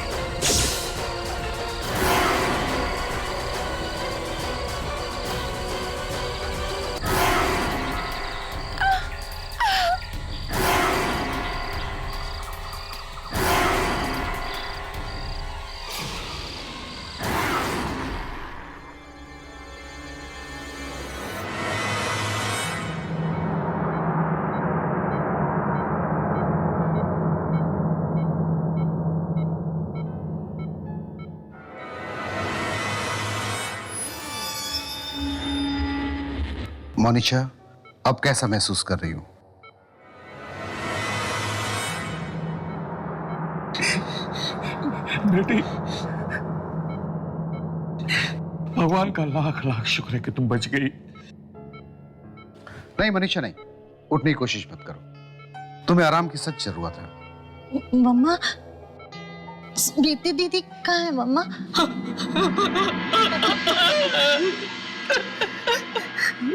मोनिशा, अब कैसा महसूस कर रही हूँ? बेटी, भगवान का लाख लाख शुक्र है कि तुम बच गई। नहीं मनीषा, नहीं, उठने की कोशिश मत करो। तुम्हें आराम की सख्त जरूरत है। मम्मा, स्मृति दीदी कहाँ है मम्मा?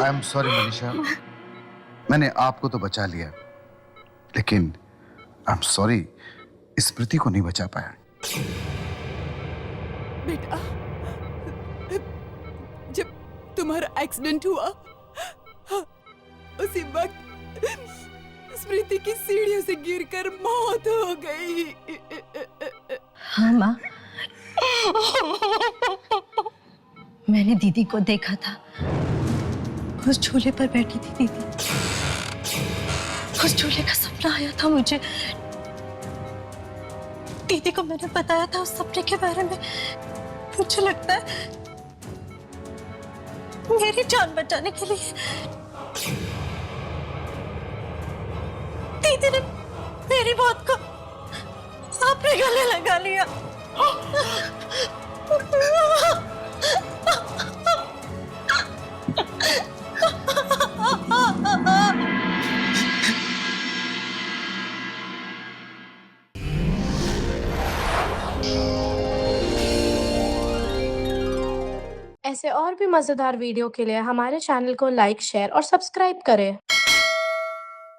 आई एम सॉरी मनीषा, मैंने आपको तो बचा लिया, लेकिन आई एम सॉरी, स्मृति को नहीं बचा पाया। बेटा, जब तुम्हारा एक्सीडेंट हुआ उसी वक्त स्मृति की सीढ़ियों से गिरकर मौत हो गई। हाँ माँ, मैंने दीदी को देखा था, उस झूले पर बैठी थी दीदी। उस झूले का सपना आया था मुझे। दीदी को मैंने बताया था उस सपने के बारे में। मुझे लगता है मेरी जान बचाने के लिए दीदी ने मेरी मौत को अपने गले लगा लिया। ऐसे और भी मजेदार वीडियो के लिए हमारे चैनल को लाइक, शेयर और सब्सक्राइब करें।